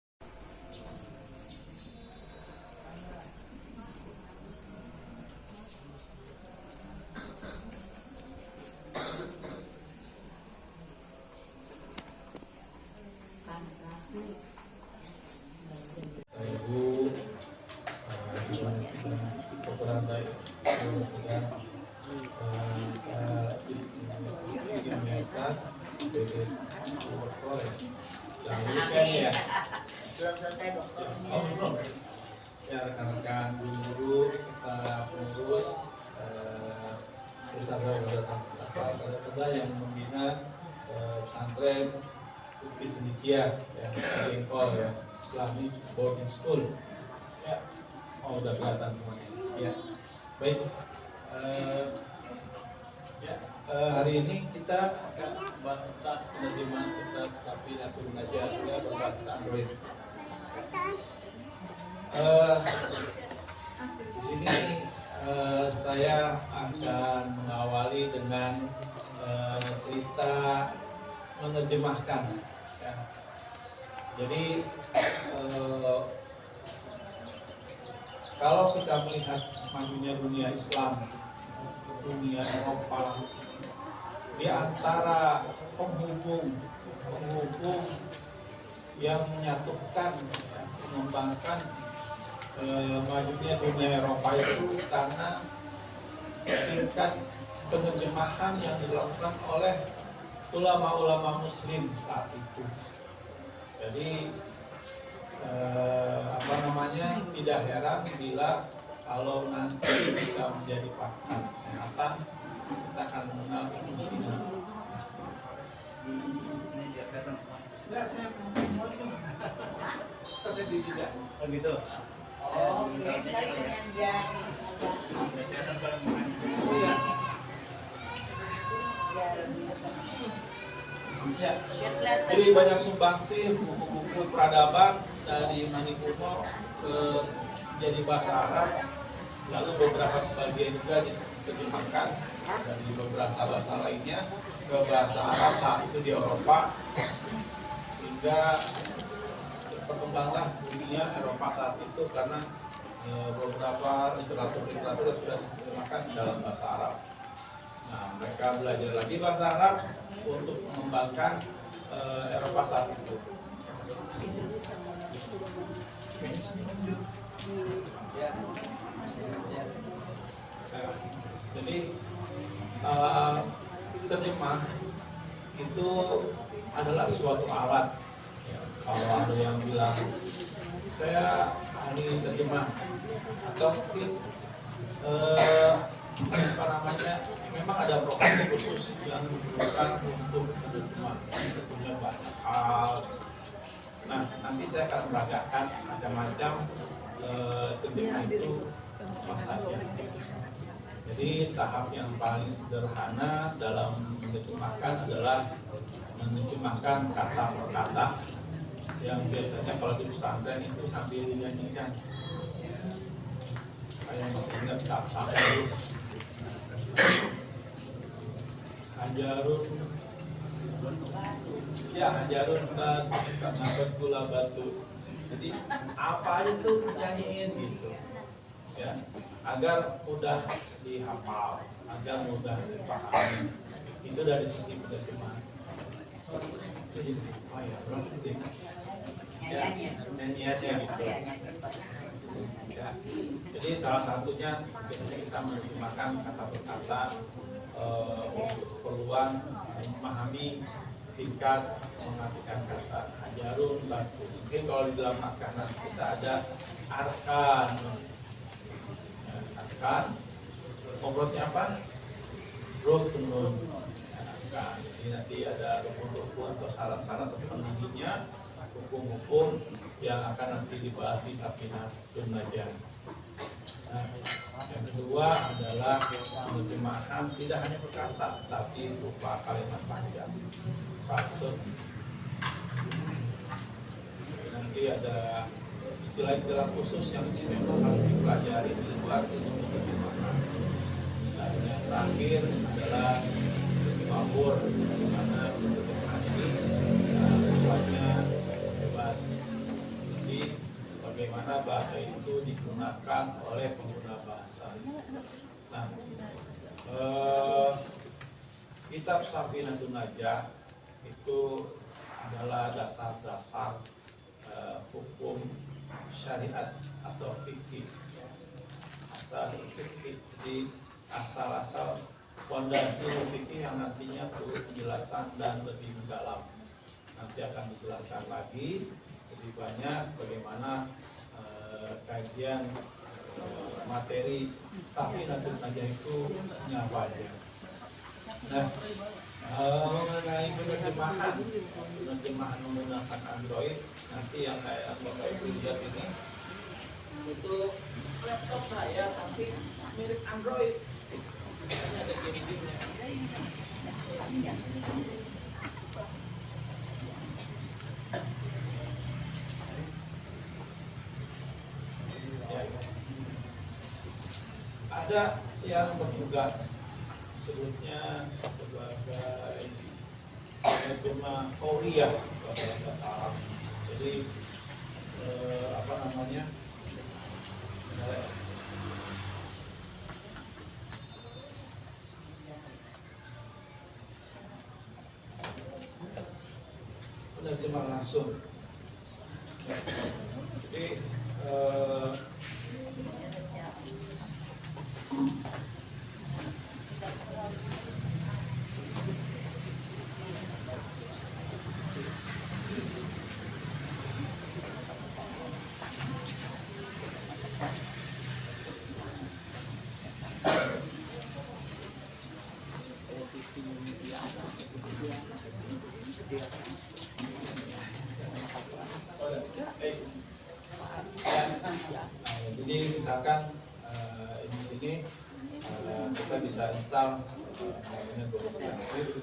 ya rekan-rekan guru, para pengurus, peserta yang membina pesantren Bukti Cendekia yang Jengkol ya, Islamic Boarding School. Ya, udah kelihatan semuanya. Ya, baik. Hari ini kita akan membahas penerimaan kitab Safinatun Najah berbahasa Android. Di sini saya akan mengawali dengan cerita menerjemahkan. Ya. Jadi kalau kita melihat majunya dunia Islam, dunia Eropa, di antara penghubung yang menyatukan, mengembangkan majunya dunia Eropa itu karena tingkat penerjemahan yang dilakukan oleh ulama-ulama Muslim saat itu. Jadi tidak heran bila kalau nanti kita menjadi pakar kesehatan kita akan mengenal Indonesia. Enggak, saya mau terjadi tidak begitu. Oke, tadi yang Ya, jadi banyak sumbangsi buku-buku peradaban dari Manikuno jadi bahasa Arab, lalu beberapa sebagian juga diterjemahkan dari beberapa bahasa lainnya ke bahasa Arab saat itu di Eropa, sehingga berkembanglah dunia Eropa saat itu karena beberapa literatur sudah diterjemahkan dalam bahasa Arab. Nah, mereka belajar lagi bahasa Arab untuk mengembangkan Eropa saat itu. Jadi terjemah itu adalah suatu alat. Kalau ada yang bilang saya ahli terjemah atau mungkin memang ada program khusus yang digunakan untuk terjemah, tentunya banyak hal. Nah, nanti saya akan merasakan macam-macam terjemah itu apa saja. Jadi tahap yang paling sederhana dalam menerjemahkan adalah menerjemahkan kata per kata yang biasanya kalau di pesantren itu sambil dinyanyikan. Saya ingat kata itu Hajarun batu karena bergula batu. Jadi apa aja tuh nyanyiin gitu ya, agar mudah dihafal, agar mudah dipahami. Itu dari sisi penerjemahan. Nyanyiannya gitu ya. Jadi salah satunya kita menerjemahkan kata per kata untuk keperluan memahami tingkat mengartikan kata hajarun batu. Mungkin kalau di dalam naskah nanti kita ada arkan. Arkan, komplotnya apa? Rukun. Arkan. Jadi nanti ada rukun-rukun atau syarat-syarat atau penunjuknya, hukum-hukum yang akan nanti dibahas di Safinatun Najah. Nah, yang kedua adalah penerjemahan tidak hanya berkata, tapi berupa kalimat panjang, frase. Nanti ada istilah-istilah khusus yang ini memang harus dipelajari di luar ilmu penerjemahan. Dan yang terakhir adalah mabur, di mana penerjemahan ini sifatnya bebas. Jadi bagaimana bahasa itu digunakan oleh pengguna bahasa. Nah, kitab Safinatun Najah itu adalah dasar-dasar hukum syariat atau fikih. Asal fikih, jadi asal-asal fondasi fikih yang nantinya perlu penjelasan dan lebih mendalam. Nanti akan dijelaskan lagi lebih banyak bagaimana kajian materi Safinatun Najah itu isinya apa aja. Nah, mengenai penerjemahan menggunakan Android, nanti yang kayak Bapak Ibu lihat ini itu laptop saya tapi mirip Android. Ini ada game-gamenya. Ada yang bertugas sebutnya sebagai terjemah Korea dalam bahasa Arab. Jadi apa namanya? Penerjemah langsung. Jadi ini kita bisa install namanya Google Translate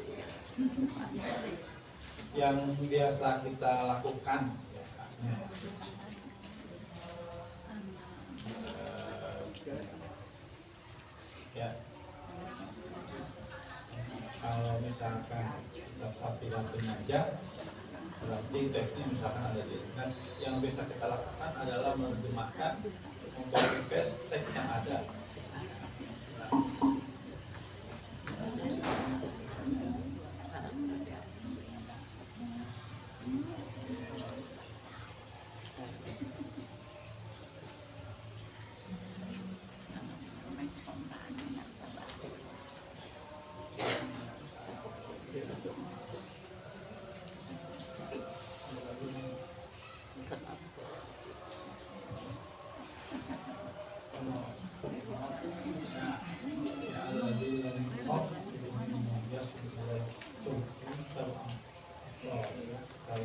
yang biasa kita lakukan biasanya. Ya, kalau misalkan kita pilih aja, berarti teksnya misalkan ada di internet. Yang bisa kita lakukan adalah menerjemahkan, mengcopy paste teks yang ada.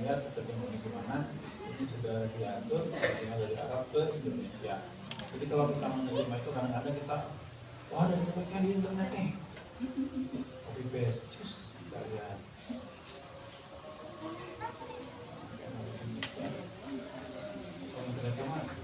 Lihat terjemahannya gimana, ini sudah diatur terjemah dari Arab ke Indonesia. Jadi kalau kita menerjemah itu kadang-kadang kita, wah ada tempatnya di internet nih, copy paste, kita lihat. Kalau internetnya mana?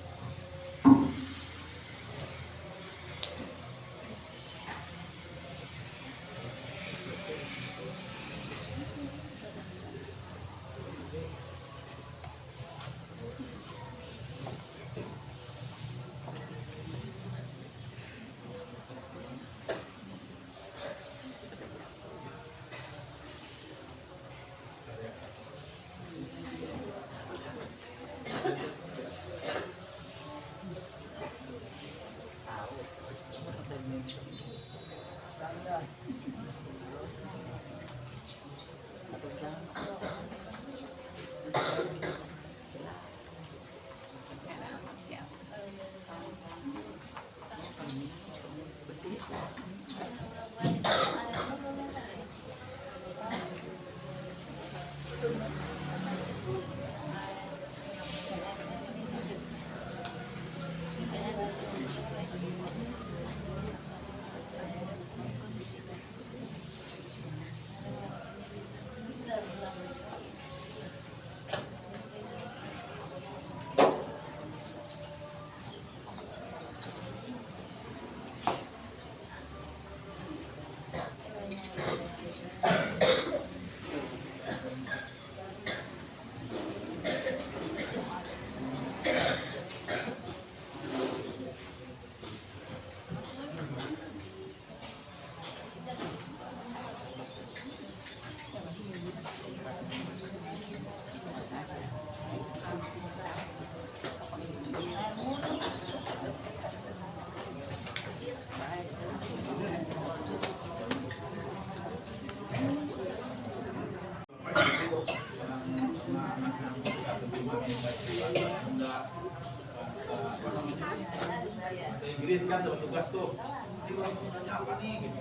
Bahasa Inggris kan dapat tugas tuh, nanti orang nanya apa nih gitu.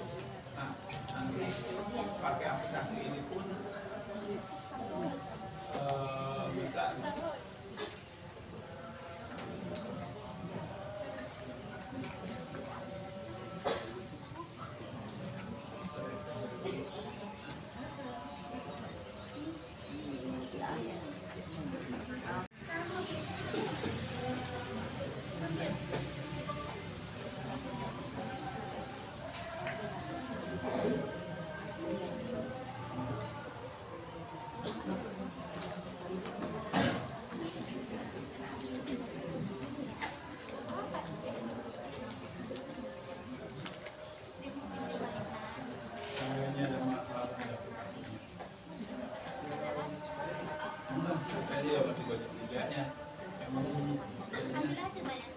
Nah, nanti pakai aplikasi ini pun bisa.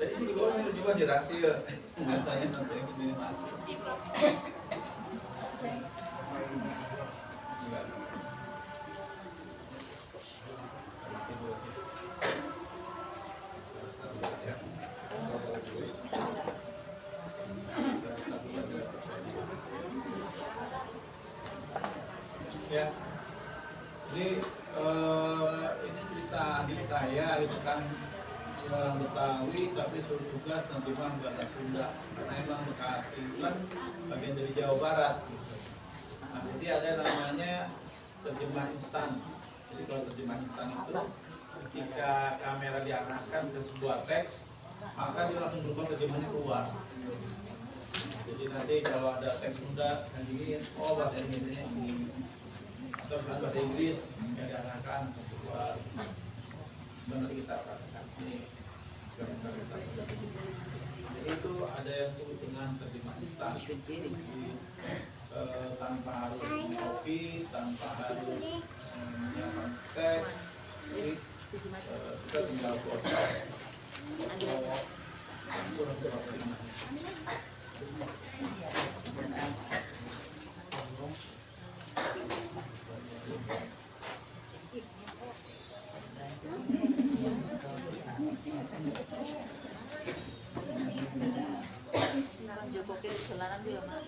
Tadi sih di bawah saya coba jelasin, nggak tanya nanti yang begini mati. Ya, jadi ini cerita adik saya itu kan orang Betawi tapi suruh tugas nanti bang bahasa Sunda karena emang kebetulan bagian dari Jawa Barat. Nah, jadi ada namanya terjemah instan. Jadi kalau terjemah instan itu ketika kamera diarahkan ke sebuah teks, maka dia langsung berubah terjemahnya keluar. Jadi nanti kalau ada teks muda yang ini, oh bahasa Inggrisnya ini, atau bahasa Inggris yang diarahkan keluar. Nanti kita praktekkan ini. Jadi itu ada yang disebut dengan terjemah instan. Jadi tanpa harus copy, tanpa harus menyiapkan teks, jadi kita tinggal foto. Jokokin jalanan dulu, Mak.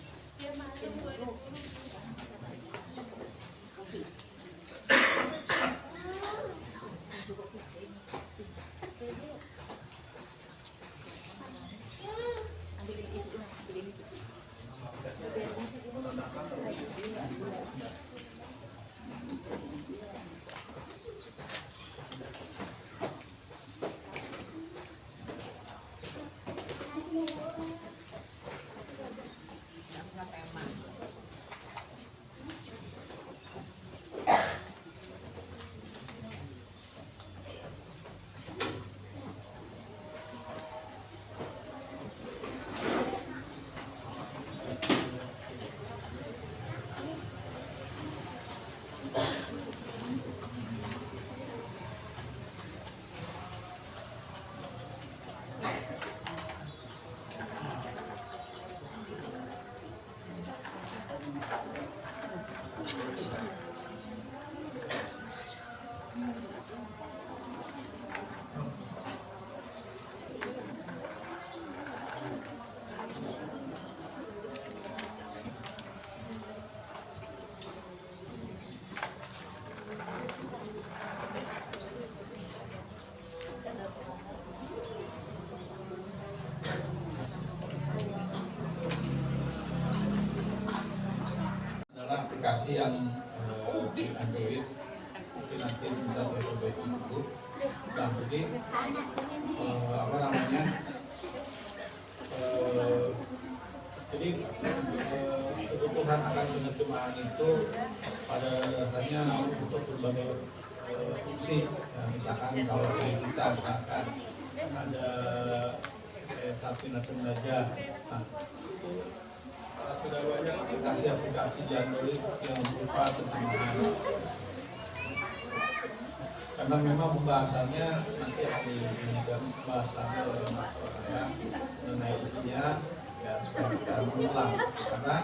Aplikasi yang di Android mungkin nanti bisa diperbaiki dulu. Dan jadi apa namanya? Jadi kebutuhan akan penerjemahan itu pada dasarnya untuk berbagai fungsi. Ya, misalkan kalau kita misalkan ada satu belajar, nah itu sudah banyak aplikasi di Android yang berupa terjemahan. Karena memang pembahasannya nanti akan diberikan pembahasannya oleh Mas saya mengenai isinya, ya supaya kita mengulang. Karena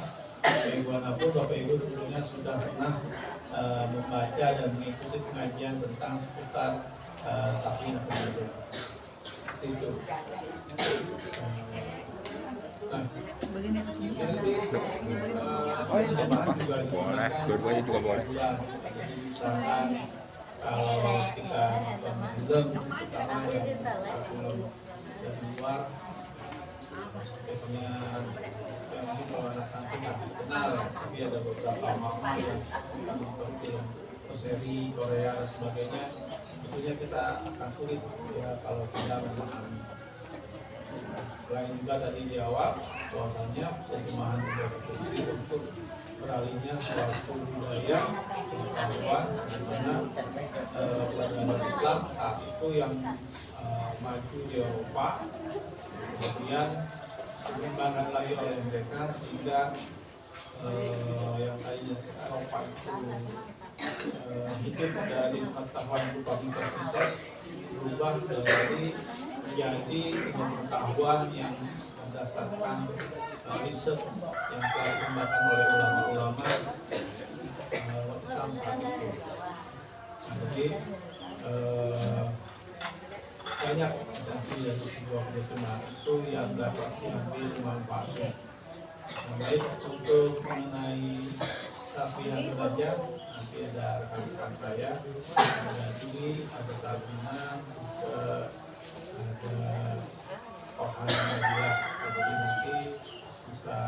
Bapak Ibu tentunya sudah pernah membaca dan mengikuti pengajian tentang seputar sapi dan pengajian. Itu. Begini Mas. Boleh, dua-duanya juga boleh. Kalau kita nonton film, terutama yang dari luar, biasanya yang mungkin kalau anak santri nggak kenal, tapi ada beberapa mama yang nonton film seri Korea dan sebagainya, tentunya kita akan sulit ya kalau tidak memahami. Selain juga tadi di awal, bahwasanya terjemahan juga berfungsi untuk beralihnya suatu budaya pengetahuan di mana pelajaran Islam saat itu yang maju di Eropa, kemudian dikembangkan lagi oleh mereka sehingga yang tadinya Eropa itu hidup dari pengetahuan berupa pintas berubah dari menjadi pengetahuan yang berdasarkan riset yang telah dikembangkan oleh ulama-ulama Islam saat itu. Jadi banyak potensi dari sebuah penerjemahan itu yang dapat diambil manfaatnya. Baik untuk mengenai sapi yang belajar, nanti ada rekan-rekan saya, ada Juli, ada Sabina, ada Ohana Nadia. Jadi nanti bisa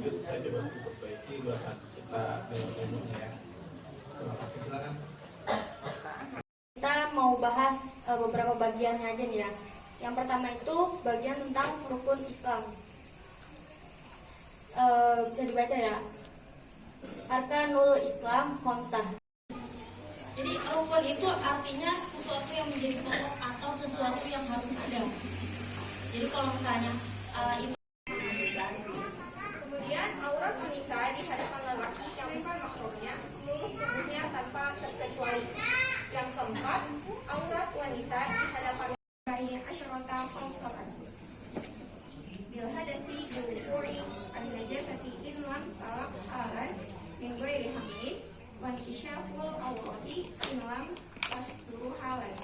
lanjut saya coba untuk perbaiki buat kita ilmunya ya. Terima kasih, silakan. Kita mau bahas beberapa bagiannya aja nih ya. Yang pertama itu bagian tentang rukun Islam. Bisa dibaca ya. Arkanul Islam khamsah. Jadi rukun itu artinya sesuatu yang menjadi pokok atau sesuatu yang harus ada. Jadi kalau misalnya itu kemudian aurat wanita di hadapan lelaki yang bukan mahramnya seluruh tubuhnya tanpa terkecuali. Yang keempat, aurat wanita di hadapan asyrata khamsatan bil hadasi bil wudu'i an najasati in lam talaqaran min ghairi hamlin wa inkishaful awrati in lam tasduru halan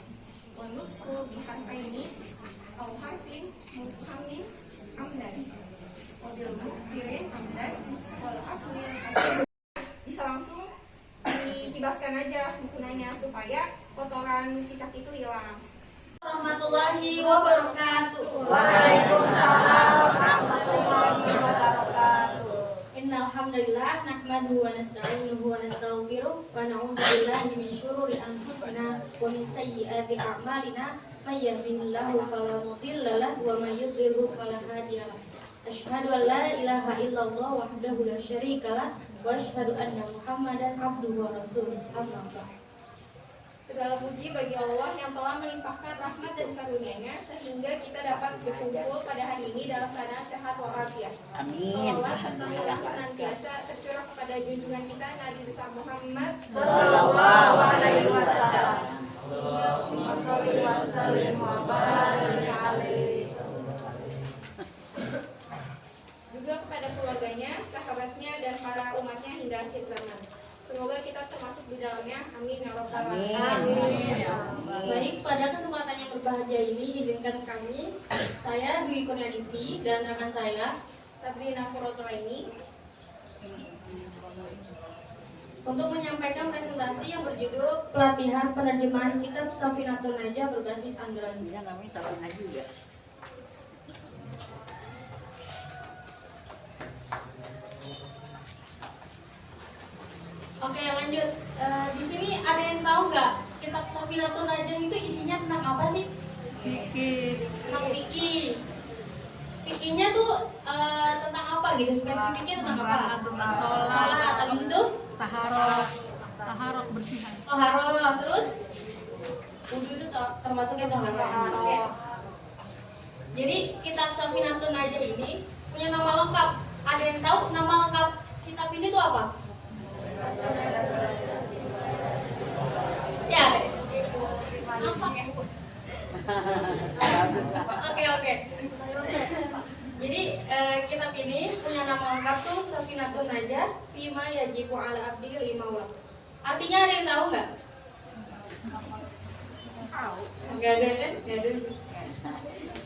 wa nutqu bi harfaini aw harfin mufhamin amdan wa bil mukbirin amdan wal aflin. Bisa langsung dikibaskan aja mukunanya supaya kotoran cicak itu hilang. warahmatullahi wabarakatuh. Waalaikumsalam warahmatullahi wabarakatuh. Innal hamdalillah nahmaduhu wa nasta'inuhu wa nastaghfiruh wa na'udzu billahi min syururi anfusina wa min sayyiati a'malina may yahdihillahu fala mudilla lahu wa may yudlilhu fala hadiya lahu. Asyhadu an la ilaha illallah wahdahu la syarika lah wa asyhadu anna Muhammadan abduhu wa rasuluh. Amma ba'd. Segala puji bagi Allah yang telah melimpahkan rahmat dan karunia-Nya sehingga kita dapat berkumpul pada hari ini dalam keadaan sehat walafiat. Amin. Salawat serta salam senantiasa tercurah kepada junjungan kita Nabi besar Muhammad Sallallahu alaihi wasallam. Allahumma sholli wa sallim wa barik alaihi. Juga kepada keluarganya, sahabatnya dan para umatnya hingga akhir zaman. Semoga kita termasuk di dalamnya. Amin ya rabbal alamin. Baik, pada kesempatan yang berbahagia ini izinkan kami, saya Dwi Kurnianingsi dan rekan saya Sabrina Furotulaini untuk menyampaikan presentasi yang berjudul Pelatihan Penerjemahan Kitab Safinatun Najah berbasis Android. Ya, namanya Sabrina juga. Oke, lanjut. Di sini ada yang tahu nggak kitab Safinatun Najah itu isinya tentang apa sih? Fikih. Tentang fikih. Fikihnya tuh tentang apa gitu? Spesifiknya tentang apa? Tentang sholat. Sholat. Habis itu? Taharok bersihan. Taharok. Terus? Wudhu itu termasuknya taharok. Oke. Jadi kitab Safinatun Najah ini punya nama lengkap. Ada yang tahu nama lengkap kitab ini tuh apa? Ya. Oke. Jadi kitab ini punya nama lengkap tuh Safinatun Najah Fima Yajibu ala Abdi Limaula. Artinya ada yang tahu nggak? Nggak ada kan? Nggak ada.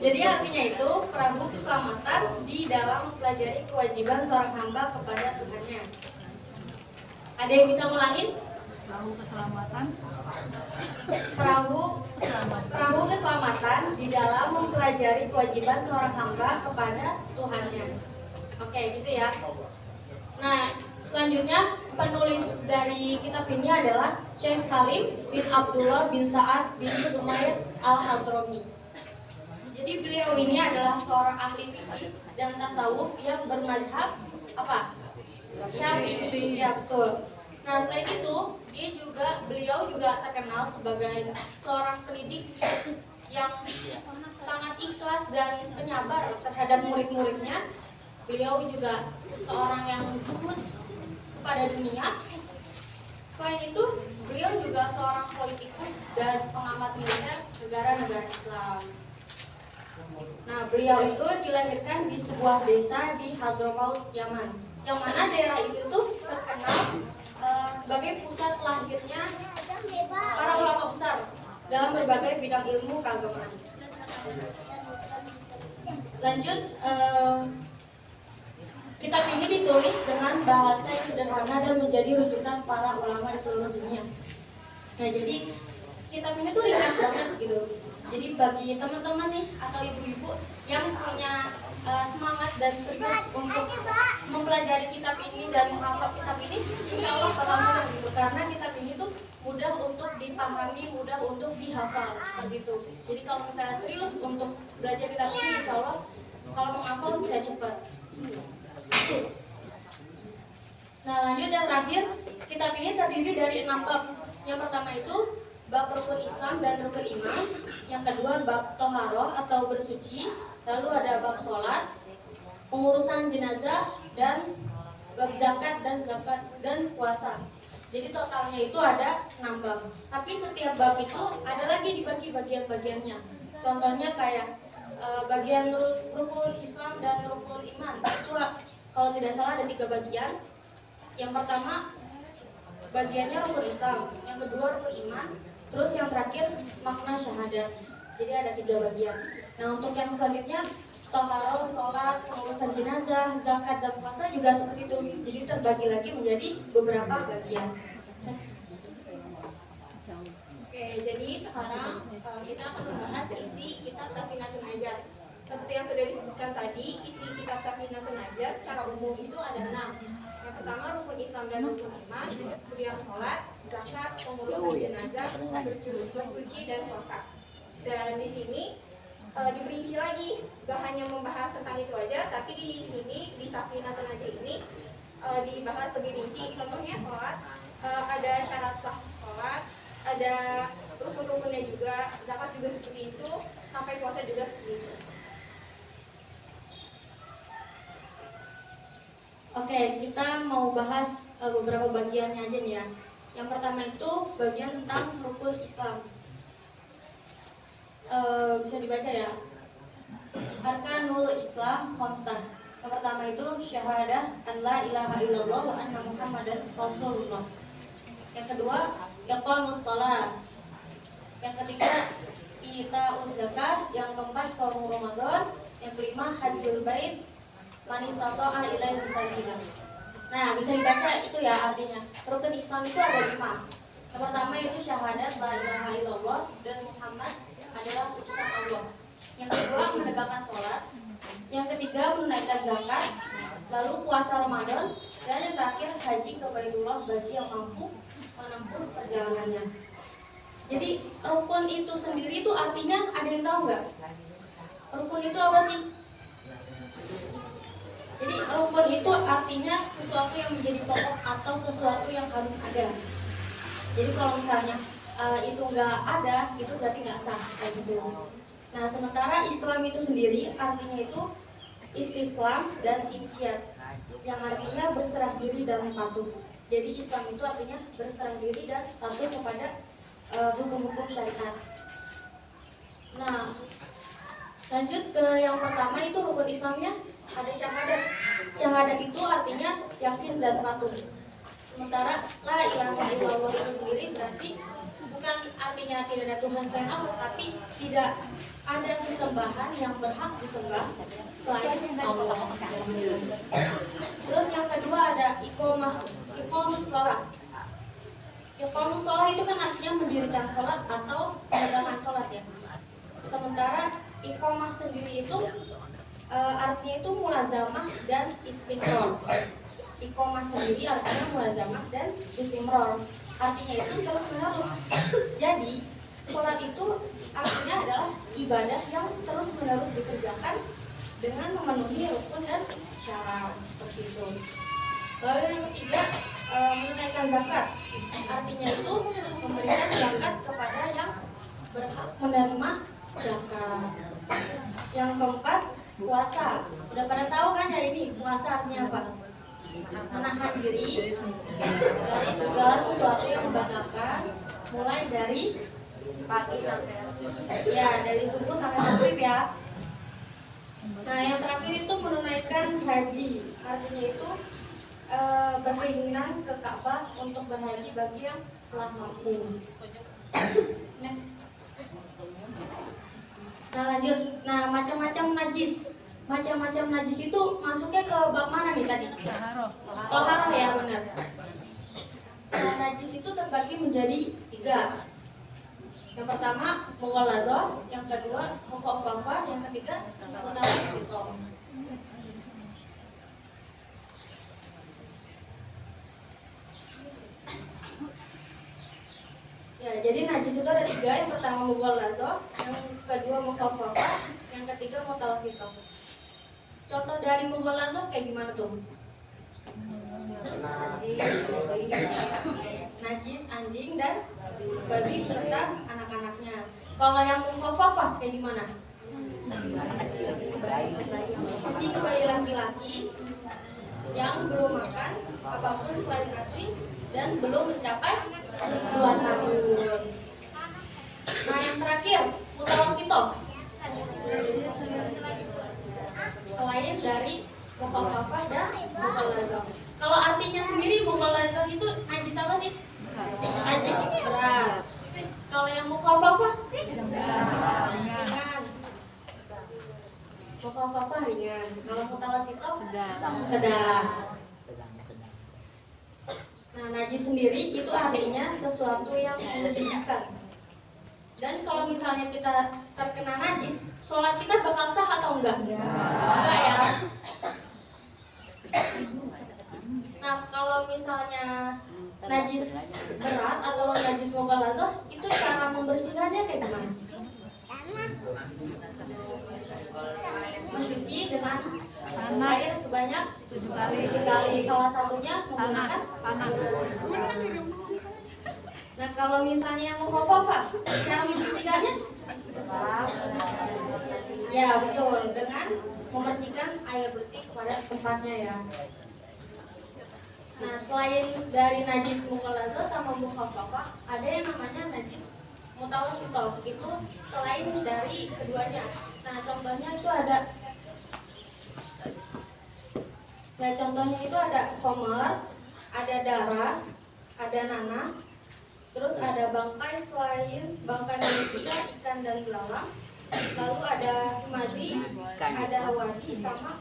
Jadi artinya itu perahu keselamatan di dalam mempelajari kewajiban seorang hamba kepada Tuhannya. Ada yang bisa ngulangin? Perahu keselamatan. Perahu keselamatan di dalam mempelajari kewajiban seorang hamba kepada Tuhannya. Oke, gitu ya. Nah, selanjutnya penulis dari kitab ini adalah Syekh Salim bin Abdullah bin Sa'ad bin Sumair al-Hadrami. Jadi beliau ini adalah seorang ahli fikih dan tasawuf yang bermadzhab apa? Syafi'i, ya betul. Nah, selain itu, beliau juga terkenal sebagai seorang pendidik yang sangat ikhlas dan penyabar terhadap murid-muridnya. Beliau juga seorang yang zuhud pada dunia. Selain itu, beliau juga seorang politikus dan pengamat militer negara-negara Islam. Nah, beliau itu dilahirkan di sebuah desa di Hadramaut, Yaman, yang mana daerah itu tuh terkenal sebagai pusat lahirnya para ulama besar dalam berbagai bidang ilmu keagamaan. Lanjut, kitab ini ditulis dengan bahasa yang sederhana dan menjadi rujukan para ulama di seluruh dunia. Nah, jadi kitab ini tuh ringkas banget gitu. Jadi bagi teman-teman nih atau ibu-ibu yang punya semangat dan serius untuk mempelajari mempelajari kitab ini dan menghafal kitab ini, insya Allah bakal mudah gitu. Karena kitab ini tuh mudah untuk dipahami, mudah untuk dihafal seperti itu. Jadi kalau misalnya serius untuk belajar kitab ini, insya Allah kalau menghafal bisa cepat. Nah lanjut dan terakhir, kitab ini terdiri dari 6 bab. Yang pertama itu bab rukun Islam dan rukun iman. Yang kedua bab toharoh atau bersuci. Lalu ada bab sholat, pengurusan jenazah, dan bab zakat dan puasa. Jadi totalnya itu ada 6 bab. Tapi setiap bab itu ada lagi dibagi bagian-bagiannya. Contohnya kayak bagian rukun Islam dan rukun iman. Itu kalau tidak salah ada 3 bagian. Yang pertama bagiannya rukun Islam, yang kedua rukun iman, terus yang terakhir makna syahadat. Jadi ada 3 bagian. Nah untuk yang selanjutnya toharoh, sholat, pengurusan jenazah, zakat dan puasa juga seperti itu. Jadi terbagi lagi menjadi beberapa bagian. Oke, jadi sekarang kita akan membahas isi kitab Safinatul Najah. Seperti yang sudah disebutkan tadi, isi kitab Safinatul Najah secara umum itu ada 6. Yang pertama rukun Islam dan rukun iman, kemudian sholat, zakat, pengurusan jenazah, bersuci dan puasa. Dan di sini diperinci lagi, gak hanya membahas tentang itu aja, tapi di sini di Safinatul Najah ini dibahas lebih rinci. Contohnya sholat, ada syarat sah sholat, ada rukun-rukunnya juga, zakat juga seperti itu, sampai puasa juga seperti itu. Oke, kita mau bahas beberapa bagiannya aja nih ya. Yang pertama itu bagian tentang rukun Islam. Bisa dibaca ya. Arkanul Islam khamsah. Yang pertama itu syahadah an la ilaha illallah wa anna muhammadan rasulullah. Yang kedua iqamus shalah. Yang ketiga ita'uz zakah. Yang keempat shaum Ramadan. Yang kelima hajjul bait man istata'a ilaihi sabila. Nah, bisa dibaca itu ya artinya. Rukun Islam itu ada 5. Yang pertama itu syahadat la ilaha illallah dan Muhammad adalah utusan Allah. Yang kedua menegakkan sholat. Yang ketiga menunaikan zakat. Lalu puasa Ramadan. Dan yang terakhir haji ke Baitullah bagi yang mampu menempuh perjalanannya. Jadi rukun itu sendiri itu artinya ada yang tahu nggak? Rukun itu apa sih? Jadi rukun itu artinya sesuatu yang menjadi pokok atau sesuatu yang harus ada. Jadi kalau misalnya itu nggak ada, itu berarti nggak sah. Gitu. Nah sementara Islam itu sendiri artinya itu istislam dan inqiyad, yang artinya berserah diri dan patuh. Jadi Islam itu artinya berserah diri dan patuh kepada hukum-hukum syariat. Nah lanjut ke yang pertama itu rukun Islamnya ada syahadat. Syahadat itu artinya yakin dan patuh. Sementara la ilaha illallah itu sendiri berarti bukan artinya tidak ada Tuhan selain Allah, tapi tidak ada sesembahan yang berhak disembah selain Allah. Terus yang kedua ada iqamus shalah. Iqamus shalah itu kan artinya mendirikan sholat atau menegakkan sholat ya. Sementara iqamah sendiri itu artinya itu mulazamah dan istimror. Iqamah sendiri artinya mulazamah dan istimror. Artinya itu terus menerus. Jadi sholat itu artinya adalah ibadah yang terus menerus dikerjakan dengan memenuhi rukun dan syarat seperti itu. Lalu yang ketiga menunaikan zakat. Artinya itu memberikan zakat kepada yang berhak menerima zakat. Yang keempat puasa. Udah pada tahu kan ya ini puasa artinya apa? Menahan diri dari segala sesuatu yang membatalkan, mulai dari pagi sampai dari subuh sampai maghrib ya. Nah yang terakhir itu menunaikan haji. Artinya itu berkeinginan ke Ka'bah untuk berhaji bagi yang telah mampu. Nah lanjut, nah macam-macam najis. Macam-macam najis itu masuknya ke bab mana nih tadi? Toharoh ya benar. Nah, najis itu terbagi menjadi 3. Yang pertama mughaladah, yang kedua mukhaffafah, yang ketiga mutawasithah. jadi najis itu ada 3, yang pertama mughalladah, yang kedua mukhaffafah, yang ketiga mutawassithah. Contoh dari mughalladah kayak gimana tuh? Najis, anjing dan babi beserta anak-anaknya. Kalau yang mukhaffafah kayak gimana? Kucing bayi laki-laki yang belum makan apapun selain nasi dan belum mencapai 2 tahun. Nah yang terakhir mutawassithah, selain dari mukhaffafah dan mughalladah. Kalau artinya sendiri mughalladah itu najis apa sih? Najis berat. Kalau yang mukhaffafah ringan. Mukhaffafah ringan. Kalau mutawassithah sedang. Nah, najis sendiri itu artinya sesuatu yang menjijikkan. Dan kalau misalnya kita terkena najis, sholat kita bakal sah atau enggak? Enggak ya. Nah, kalau misalnya najis berat atau najis mughalladah, itu cara membersihkannya kayak gimana? Mencuci dengan air sebanyak 7 kali. Salah satunya menggunakan panah. Nah, kalau misalnya yang mukhaffafah, cara mencucikannya? Ya, betul, dengan memercikan air bersih pada tempatnya ya. Nah, selain dari najis mughalladah sama mukhaffafah, ada yang namanya najis mutawassithah. Itu selain dari keduanya. Nah, contohnya itu ada homer, ada darah, ada nanah, terus ada bangkai selain bangkai manusia, ikan dan belalang. Lalu ada mazi, ada wadi sama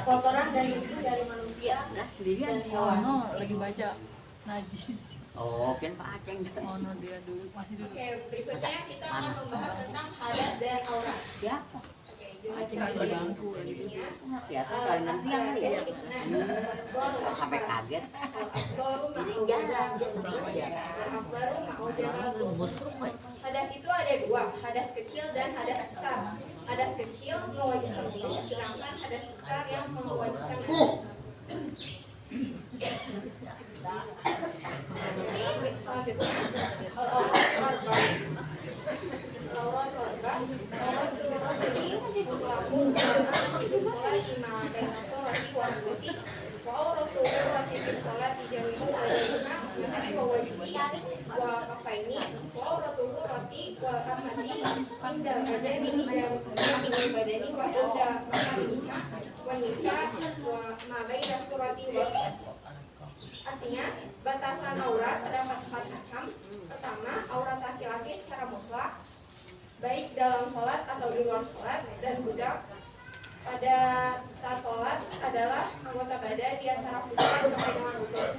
kotoran dan itu dari manusia dan hewan. Lagi baca najis. Oh, kan Pak Aceng. Dia dulu masih dulu. Oke, berikutnya kita akan membahas tentang hadas dan aurat. Siapa? Aceng ada bangku lagi dulu. Ya, kali nanti yang ya. Sampai kaget. Hadas itu ada 2, hadas kecil dan hadas besar. Hadas kecil mewajibkan wudu, sedangkan hadas besar yang mewajibkan wudu. Artinya, batasan aurat terdapat 4 macam. Pertama, aurat laki-laki secara mutlak, baik dalam sholat atau di luar sholat, dan budak pada saat sholat adalah anggota badan di antara pusat sampai dengan lutut.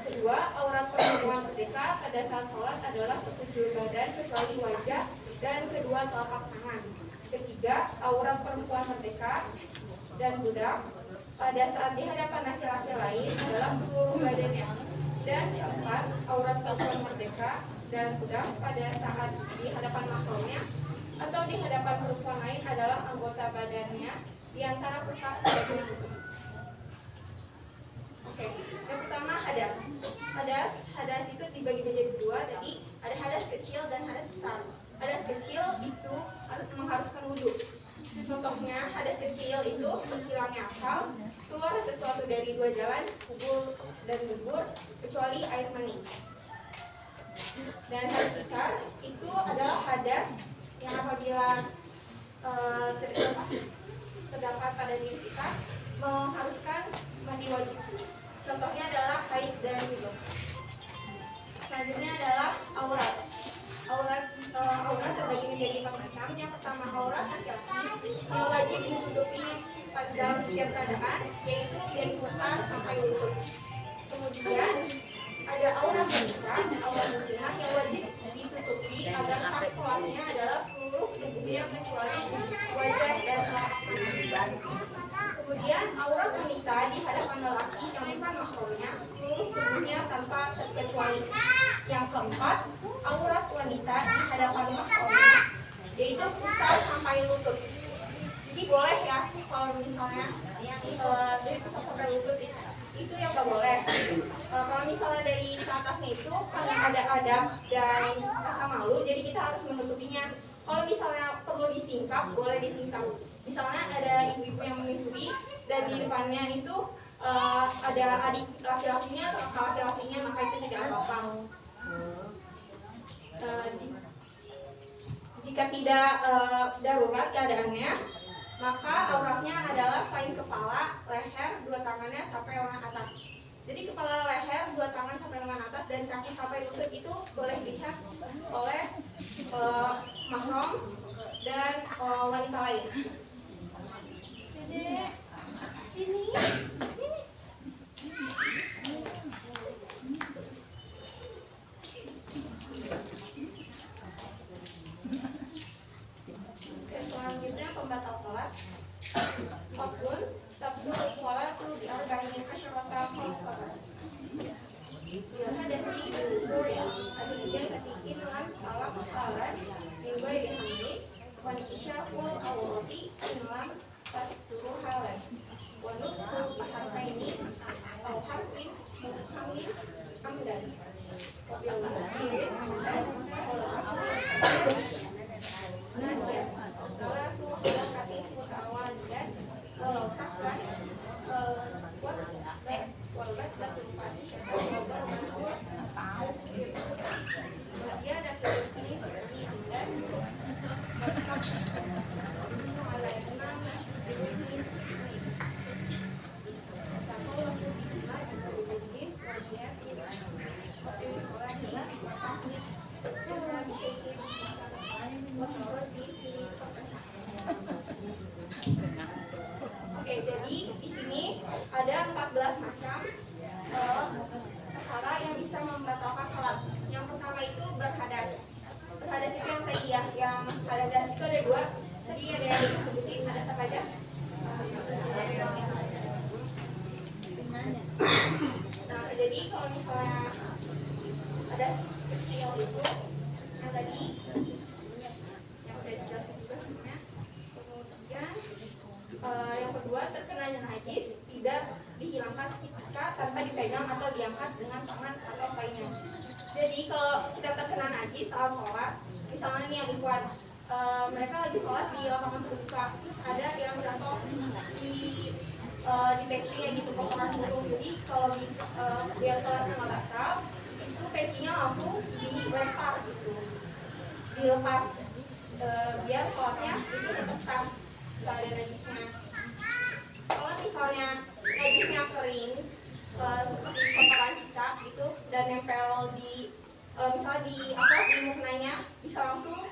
Kedua, aurat perempuan merdeka pada saat sholat adalah sekujur badan kecuali wajah dan kedua telapak tangan. Ketiga, aurat perempuan merdeka dan budak pada saat di hadapan laki-laki lain adalah seluruh badannya. Dan keempat, aurat perempuan merdeka dan budak pada saat di hadapan mahramnya atau di hadapan perempuan lain adalah anggota badannya di antara pusat dan lutut. Oke, yang pertama hadas. Hadas itu dibagi menjadi 2 tadi, ada hadas kecil dan hadas besar. Hadas kecil itu harus mengharuskan wudhu. Contohnya hadas kecil itu hilangnya akal, keluar sesuatu dari 2 jalan, kubur dan dubur, kecuali air mani. Dan hadas besar itu adalah hadas yang apabila terdapat pada diri kita mengharuskan mandi wajib. Contohnya adalah haid dan junub. Selanjutnya adalah aurat. Aurat terbagi menjadi 4 macam. Yang pertama aurat laki-laki yang wajib ditutupi pada dalam setiap keadaan, yaitu dari pusar sampai lutut. Kemudian ada aurat wanita, aurat muslimah yang wajib ditutupi agar sah sholatnya adalah seluruh tubuhnya kecuali wajah dan tangan. Kemudian aurat wanita di hadapan lelaki yang bukan mahramnya seluruh tubuhnya tanpa terkecuali. Yang keempat, aurat wanita pusat sampai lutut. Jadi boleh ya kalau misalnya yang dari pusat sampai lutut itu yang nggak boleh. Kalau misalnya dari atasnya itu karena ada adab dan rasa malu, jadi kita harus menutupinya. Kalau misalnya perlu disingkap, boleh disingkap. Misalnya ada ibu-ibu yang menyusui dan di depannya itu ada adik laki-lakinya atau kakak laki-lakinya, maka itu tidak apa-apa. Jika tidak darurat keadaannya, maka auratnya adalah selain kepala, leher, dua tangannya sampai lengan atas. Jadi kepala, leher, dua tangan sampai lengan atas, dan kaki sampai lutut itu boleh dilihat oleh mahram dan wanita lain. Dedek, sini. Selanjutnya pembatal sholat. Faslun tabdul sholat tu bi arba'in asyarata faslatan. Hadati duri al-hijjah katikin lan salah kalan minggu dihamli wan isyaful awrati imam taturu halan wa nutku paharfaini au harfin muthammin amdan wa billahi amdan najat salatu halakatin mutawalidan walau sakkan walbat batul fatih dia ada ini seperti amdan Oke, jadi di sini ada 14 macam perkara yang bisa membatalkan sholat. Yang pertama itu berhadas. Berhadas itu yang tadi ya, yang hadas itu ada dua. Tadi ada yang disebutin, hadas apa aja? Nah, jadi kalau misalnya hadas kecil itu yang tadi yang udah dijelasin juga sebenarnya. Kemudian yang kedua, terkena najis tidak dihilangkan ketika tanpa dipegang atau diangkat dengan tangan atau lainnya. Jadi kalau kita terkena najis saat sholat, misalnya nih yang ikhwan, mereka lagi sholat di lapangan terbuka, terus ada yang jatuh di pecinya gitu, kotoran burung. Jadi kalau biar sholatnya nggak batal, itu pecinya langsung dilempar gitu, dilepas, biar sholatnya itu tetap sah, nggak ada najisnya. Kalau misalnya najisnya kering, seperti kotoran cicak gitu, dan nempel di misalnya di muknanya, bisa langsung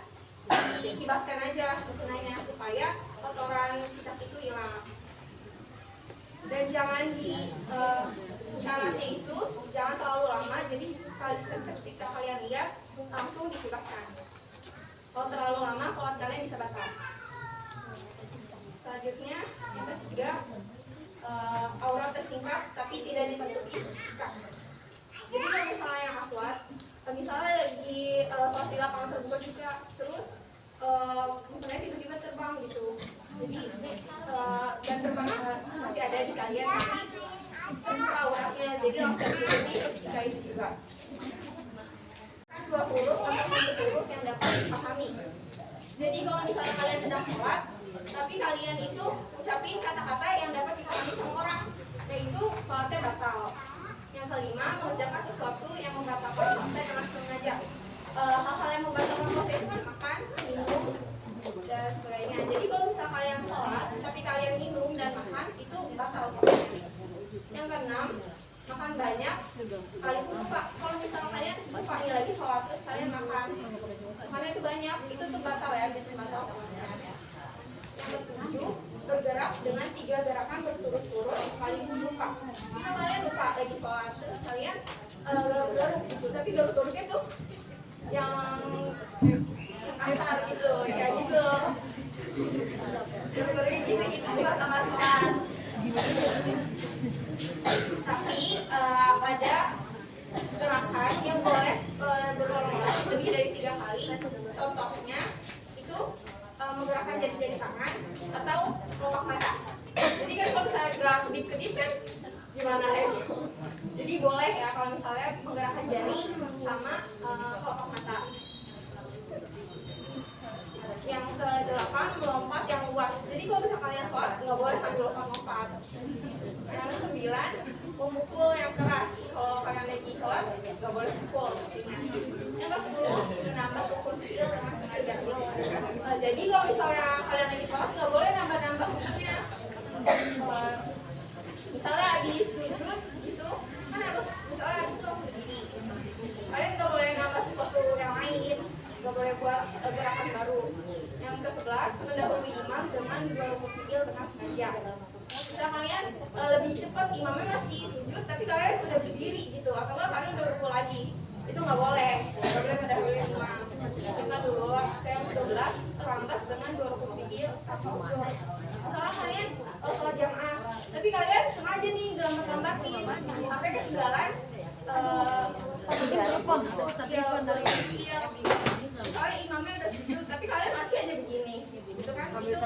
dikibaskan aja muknanya supaya kotoran cicak itu hilang. Dan jangan syaratnya itu jangan terlalu lama, jadi ketika kalian lihat langsung dikibaskan. Kalau terlalu lama, sholat kalian bisa batal. Selanjutnya yang ketiga, aurat tersingkap tapi tidak ditutupi. Jadi kalau misalnya yang akhwat, misalnya lagi sholat di lapangan terbuka juga, terus misalnya tiba-tiba terbang gitu, jadi dan terbang masih ada di kalian, tapi terbuka auratnya, jadi langsung ditutupi ketika itu juga. 2 huruf atau 1 huruf yang dapat dipahami. Jadi kalau misalnya kalian sedang sholat, tapi kalian itu ucapin kata-kata yang dapat dipahami sama orang, yaitu sholatnya batal. Yang kelima, mengerjakan sesuatu yang membatalkan puasa dengan sengaja. Hal-hal yang membatalkan puasa itu kan makan, minum, dan sebagainya. Jadi kalau misalnya kalian sholat, tapi kalian minum dan makan, itu batal. Yang keenam, makan banyak, sekalipun lupa. Kalau misalnya kalian lupa nih lagi sholat, terus kalian makan itu banyak, itu tuh batal ya, itu batal. Yang ketujuh, bergerak dengan 3 gerakan berturut-turut sekalipun lupa. Kalau kalian lupa lagi sholat, terus kalian garuk-garuk gitu, tapi garuk-garuknya tuh yang kasar gitu, kayak gitu. Garuk-garuknya gitu batalkan sholat. Tapi ada gerakan yang boleh berulang-ulang lebih dari 3 kali. Contohnya itu menggerakkan jari-jari tangan atau kelopak mata. Jadi kan kalau misalnya gerak kedip-kedip kan gimana ya? Jadi boleh ya kalau misalnya menggerakkan jari sama kelopak mata. Yang ke-8 melompat yang luas. Jadi kalau misalnya kalian sholat nggak boleh sambil lompat-lompat. Yang ke-9 memukul yang keras. Kalau kalian lagi sholat nggak boleh pukul. Yang ke-10 menambah pukul kecil dengan sengaja. Jadi kalau misalnya kalian lagi sholat nggak boleh nambah-nambah mukulnya. Misalnya habis sujud gitu kan harus misalnya habis itu langsung berdiri. Kalian nggak boleh nambah sesuatu yang lain. Nggak boleh buat gerakan baru. Yang ke-11 mendahului imam dengan 2 rukuk fi'il dengan sengaja. Misalnya kalian lebih cepat imamnya masih sujud tapi kalian udah berdiri gitu atau enggak kalian udah rukuk lagi, itu nggak boleh mendahului imam. Kita dulu yang ke-12 terlambat dengan 2 rukuk fi'il atau zuhur. Misalnya kalian sholat jamaah tapi kalian sengaja nih lambat-lambatin sampai ketinggalan soalnya imamnya udah sujud tapi kalian masih aja begini gitu kan, itu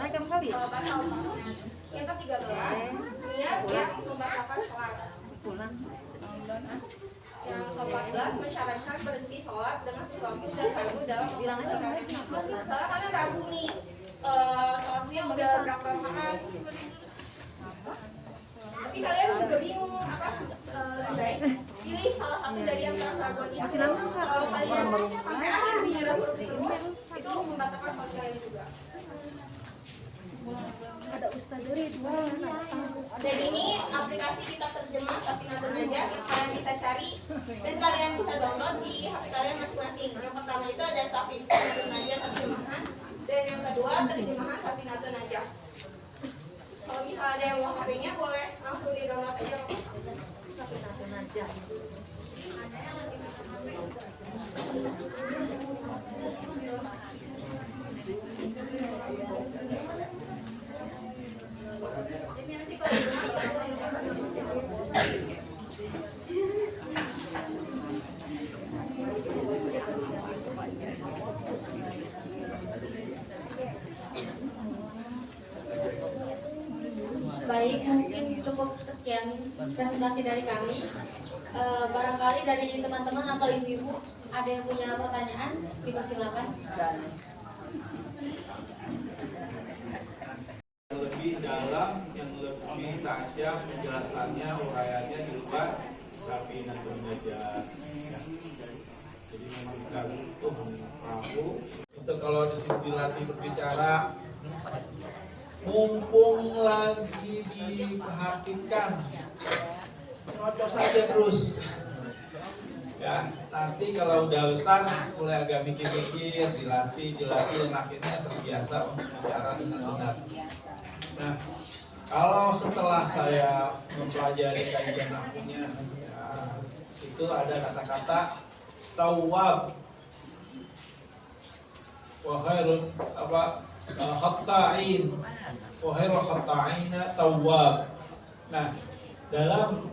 batal. Yang ke-13 niat yang membatalkan sholat. Yang ke-14 mensyaratkan berhenti sholat dengan sesuatu dan ragu dalam menjalankan. Misalnya kalian ragu nih sholatnya udah berapa rakaat tapi kalian udah bingung apa baik pilih salah satu dari yang raguan itu. Kalau kalian sampai akhir menyerah terus itu membatalkan sholat kalian juga. Ada Ustaz dari dua. Dan ini aplikasi kitab terjemah Safinatun Najah yang kalian bisa cari dan kalian bisa download di HP kalian masing-masing. Yang pertama itu ada Safinatun Najah terjemahan dan yang kedua terjemahan Safinatun Najah. Kalau misalnya ada yang mau HP-nya boleh langsung di download aja Safinatun Najah. Baik, mungkin cukup sekian presentasi dari kami. Barangkali dari teman-teman atau ibu-ibu ada yang punya pertanyaan, dipersilakan. Yang lebih dalam, yang lebih tajam penjelasannya, uraiannya di luar Safinatun Najah. Jadi memang kita butuh Prabu. Itu kalau dilatih berbicara, mumpung lagi diperhatikan, nyocok saja terus. Ya, nanti kalau udah besar mulai agak mikir-mikir, dilatih dan akhirnya terbiasa untuk bicara dengan benar. Nah, kalau setelah saya mempelajari kajian nahunya, ya, itu ada kata-kata tawwab, wa khairun khatta'in, wa khairul khatta'ina tawwab. Nah, dalam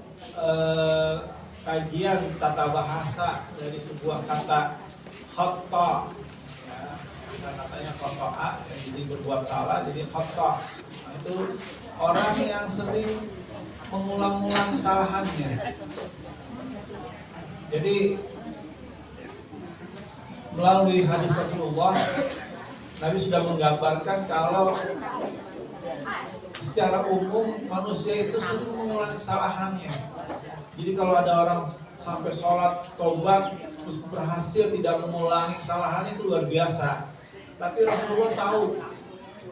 kajian tata bahasa dari sebuah kata khatta, ya, katanya khata'a yang jadi berbuat salah, jadi khatta. Nah, itu orang yang sering mengulang-ulang kesalahannya. Jadi melalui hadis Rasulullah, Nabi sudah menggambarkan kalau secara umum manusia itu sering mengulang kesalahannya. Jadi kalau ada orang sampai sholat, tobat, terus berhasil tidak mengulangi kesalahannya, itu luar biasa. Tapi Rasulullah tahu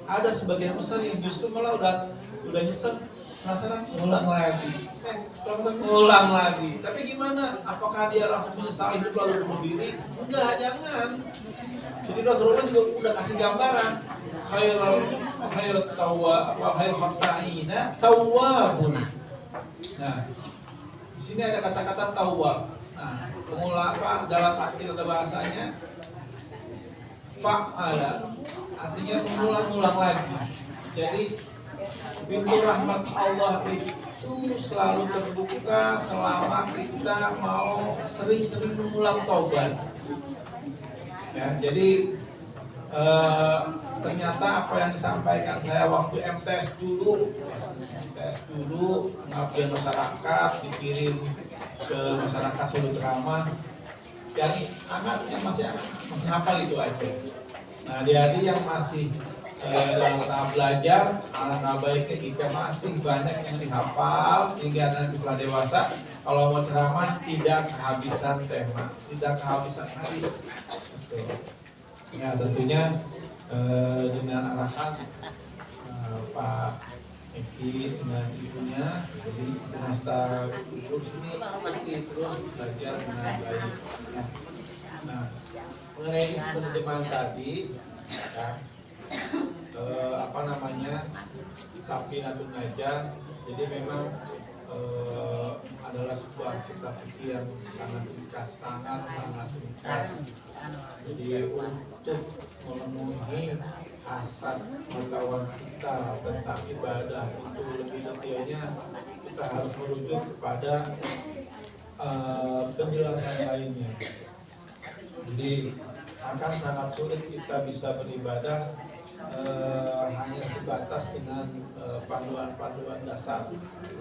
ada sebagian besar yang justru malah udah nyesel, penasaran, ngulang lagi. Tapi gimana? Apakah dia langsung menyesal hidup lalu bunuh diri? Enggak, jangan. Jadi Rasulullah juga udah kasih gambaran. Khairul khatta'ina tawwabun. Nah, di sini ada kata-kata tawwab. Nah, pengulang apa dalam arti kata bahasanya fa'ala, artinya mengulang-ulang lagi. Jadi pintu rahmat Allah itu selalu terbuka selama kita mau sering-sering mengulang taubat. Ya, jadi ternyata apa yang disampaikan saya waktu MTS dulu pengabdian masyarakat dikirim ke masyarakat Solo Drama, yang anaknya masih hafal itu aja. Nah, adik-adik yang masih dalam tahap belajar, alangkah baiknya jika masih banyak yang dihafal sehingga nanti setelah dewasa kalau mau ceramah tidak kehabisan tema, tidak kehabisan hadis. Ya, tentunya dengan arahan Pak Eki dengan ibunya, jadi semesta ibu sini terus belajar dengan baik. Nah, mengenai penerjemahan tadi, ya, Safinatun Najah, jadi memang adalah sebuah kitab fikih yang sangat ringkas, sangat ringkas. Jadi untuk memenuhi hasrat pengetahuan kita tentang ibadah itu lebih detailnya, kita harus merujuk kepada penjelasan lainnya. Jadi akan sangat sulit kita bisa beribadah hanya sebatas dengan panduan-panduan dasar.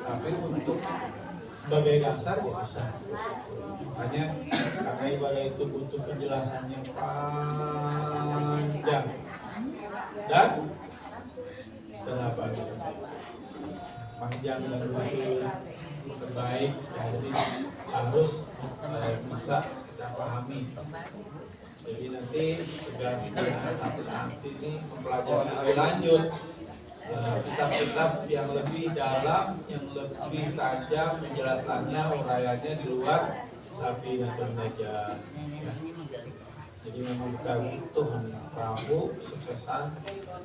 Tapi untuk sebagai dasar ya bisa. Makanya karena ibadah itu butuh penjelasannya panjang dan kenapa gitu? Panjang dan butuh terbaik, jadi harus bisa kita pahami. Jadi nanti saat ini mempelajari lebih lanjut kitab-kitab yang lebih dalam, yang lebih tajam penjelasannya, uraiannya di luar Safinatun Najah. Jadi memang kita butuh perahu suksesan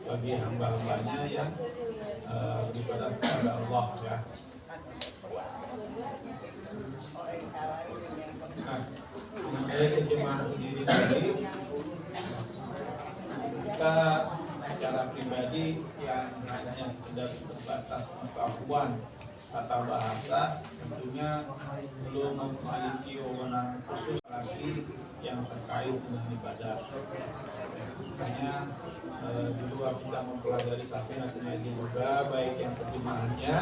bagi hamba-hambanya yang beribadah kepada Allah ya. Nah, mengenai terjemahan sendiri tadi, kita secara pribadi yang hanya sekedar terbatas pengetahuan tata bahasa tentunya belum memiliki wewenang khusus lagi yang terkait dengan ibadah. Makanya di luar kita mempelajari Safinatun Najah juga, baik yang terjemahannya,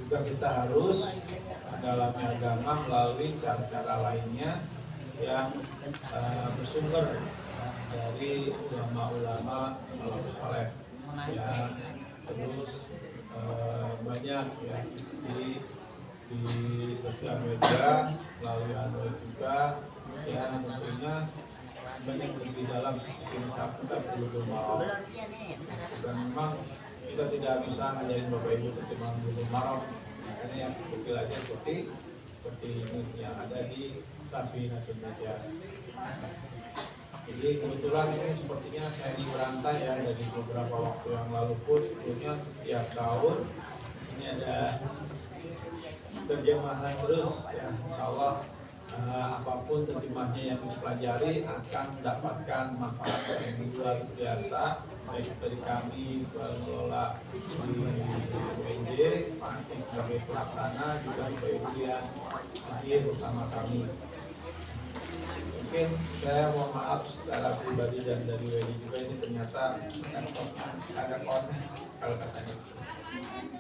juga kita harus mendalami agama melalui cara-cara lainnya yang bersumber dari ulama-ulama salafus saleh. Ya, terus banyak ya di sosial media melalui Android juga, ya tentunya banyak lebih dalam kita perlu mau, dan memang kita tidak bisa ngajarin Bapak Ibu terjemahan Bulughul Maram, makanya yang kecil aja seperti ini yang ada di Safinatun Najah. Jadi kebetulan ini sepertinya saya di berantai ya dari beberapa waktu yang lalu pun, sebelumnya setiap tahun ini ada terjemahan terus ya, insya Allah apapun terjemahnya yang dipelajari akan mendapatkan manfaat yang luar biasa, baik dari kami pengelola di PNJ, Pak Ati sebagai pelaksana, juga Bapak Ibu yang hadir bersama kami. Mungkin saya mohon maaf secara pribadi dan dari WD juga, ini ternyata ada konten kalau katanya.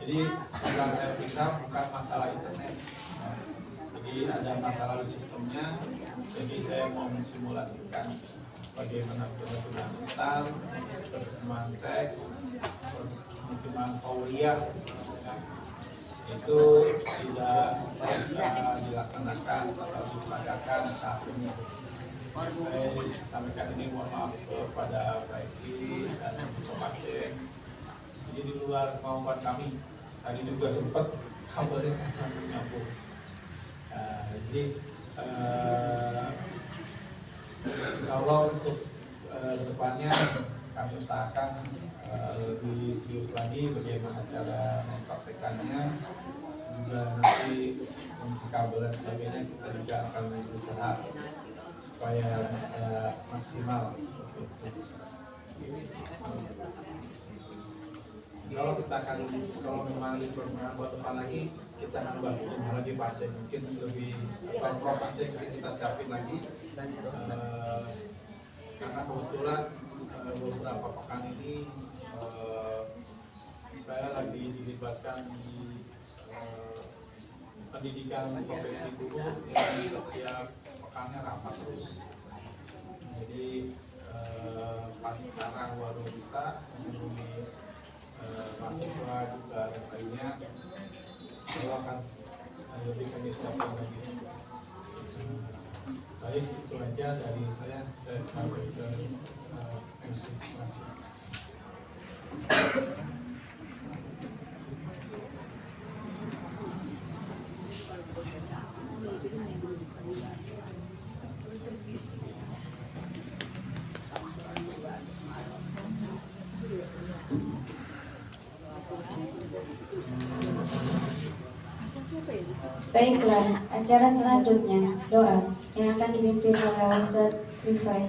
Jadi yang saya pisah bukan masalah internet, jadi ada masalah di sistemnya. Jadi saya mau mensimulasikan bagaimana penerjemahan instan, penerjemahan teks, penerjemahan fauliyah, itu tidak bisa dilaksanakan atau diperagakan saat ini. Saya sampaikan ini mohon maaf kepada Pak Eki dan Pak Ceng. Jadi di luar kemampuan kami, tadi juga sempat kabarnya nyambung. Jadi insya Allah untuk depannya kami usahakan lebih serius lagi bagaimana cara mempraktekannya, juga nanti fungsi kabel dan sebagainya kita juga akan berusaha supaya bisa maksimal. Kalau kita akan, kalau memang diperlukan buat depan lagi, kita akan bahas lagi partai, mungkin lebih pro partai kita siapin lagi, karena kebetulan beberapa pekan ini saya lagi dilibatkan di pendidikan profesi guru yang setiap pekannya rapat terus. Jadi pas sekarang baru bisa menghubungi mahasiswa juga dan lainnya, saya akan lebih inisiatif lagi. Baik, itu aja dari saya sampai ke MC. Baiklah, acara selanjutnya doa yang akan dipimpin oleh Ustaz Rifai.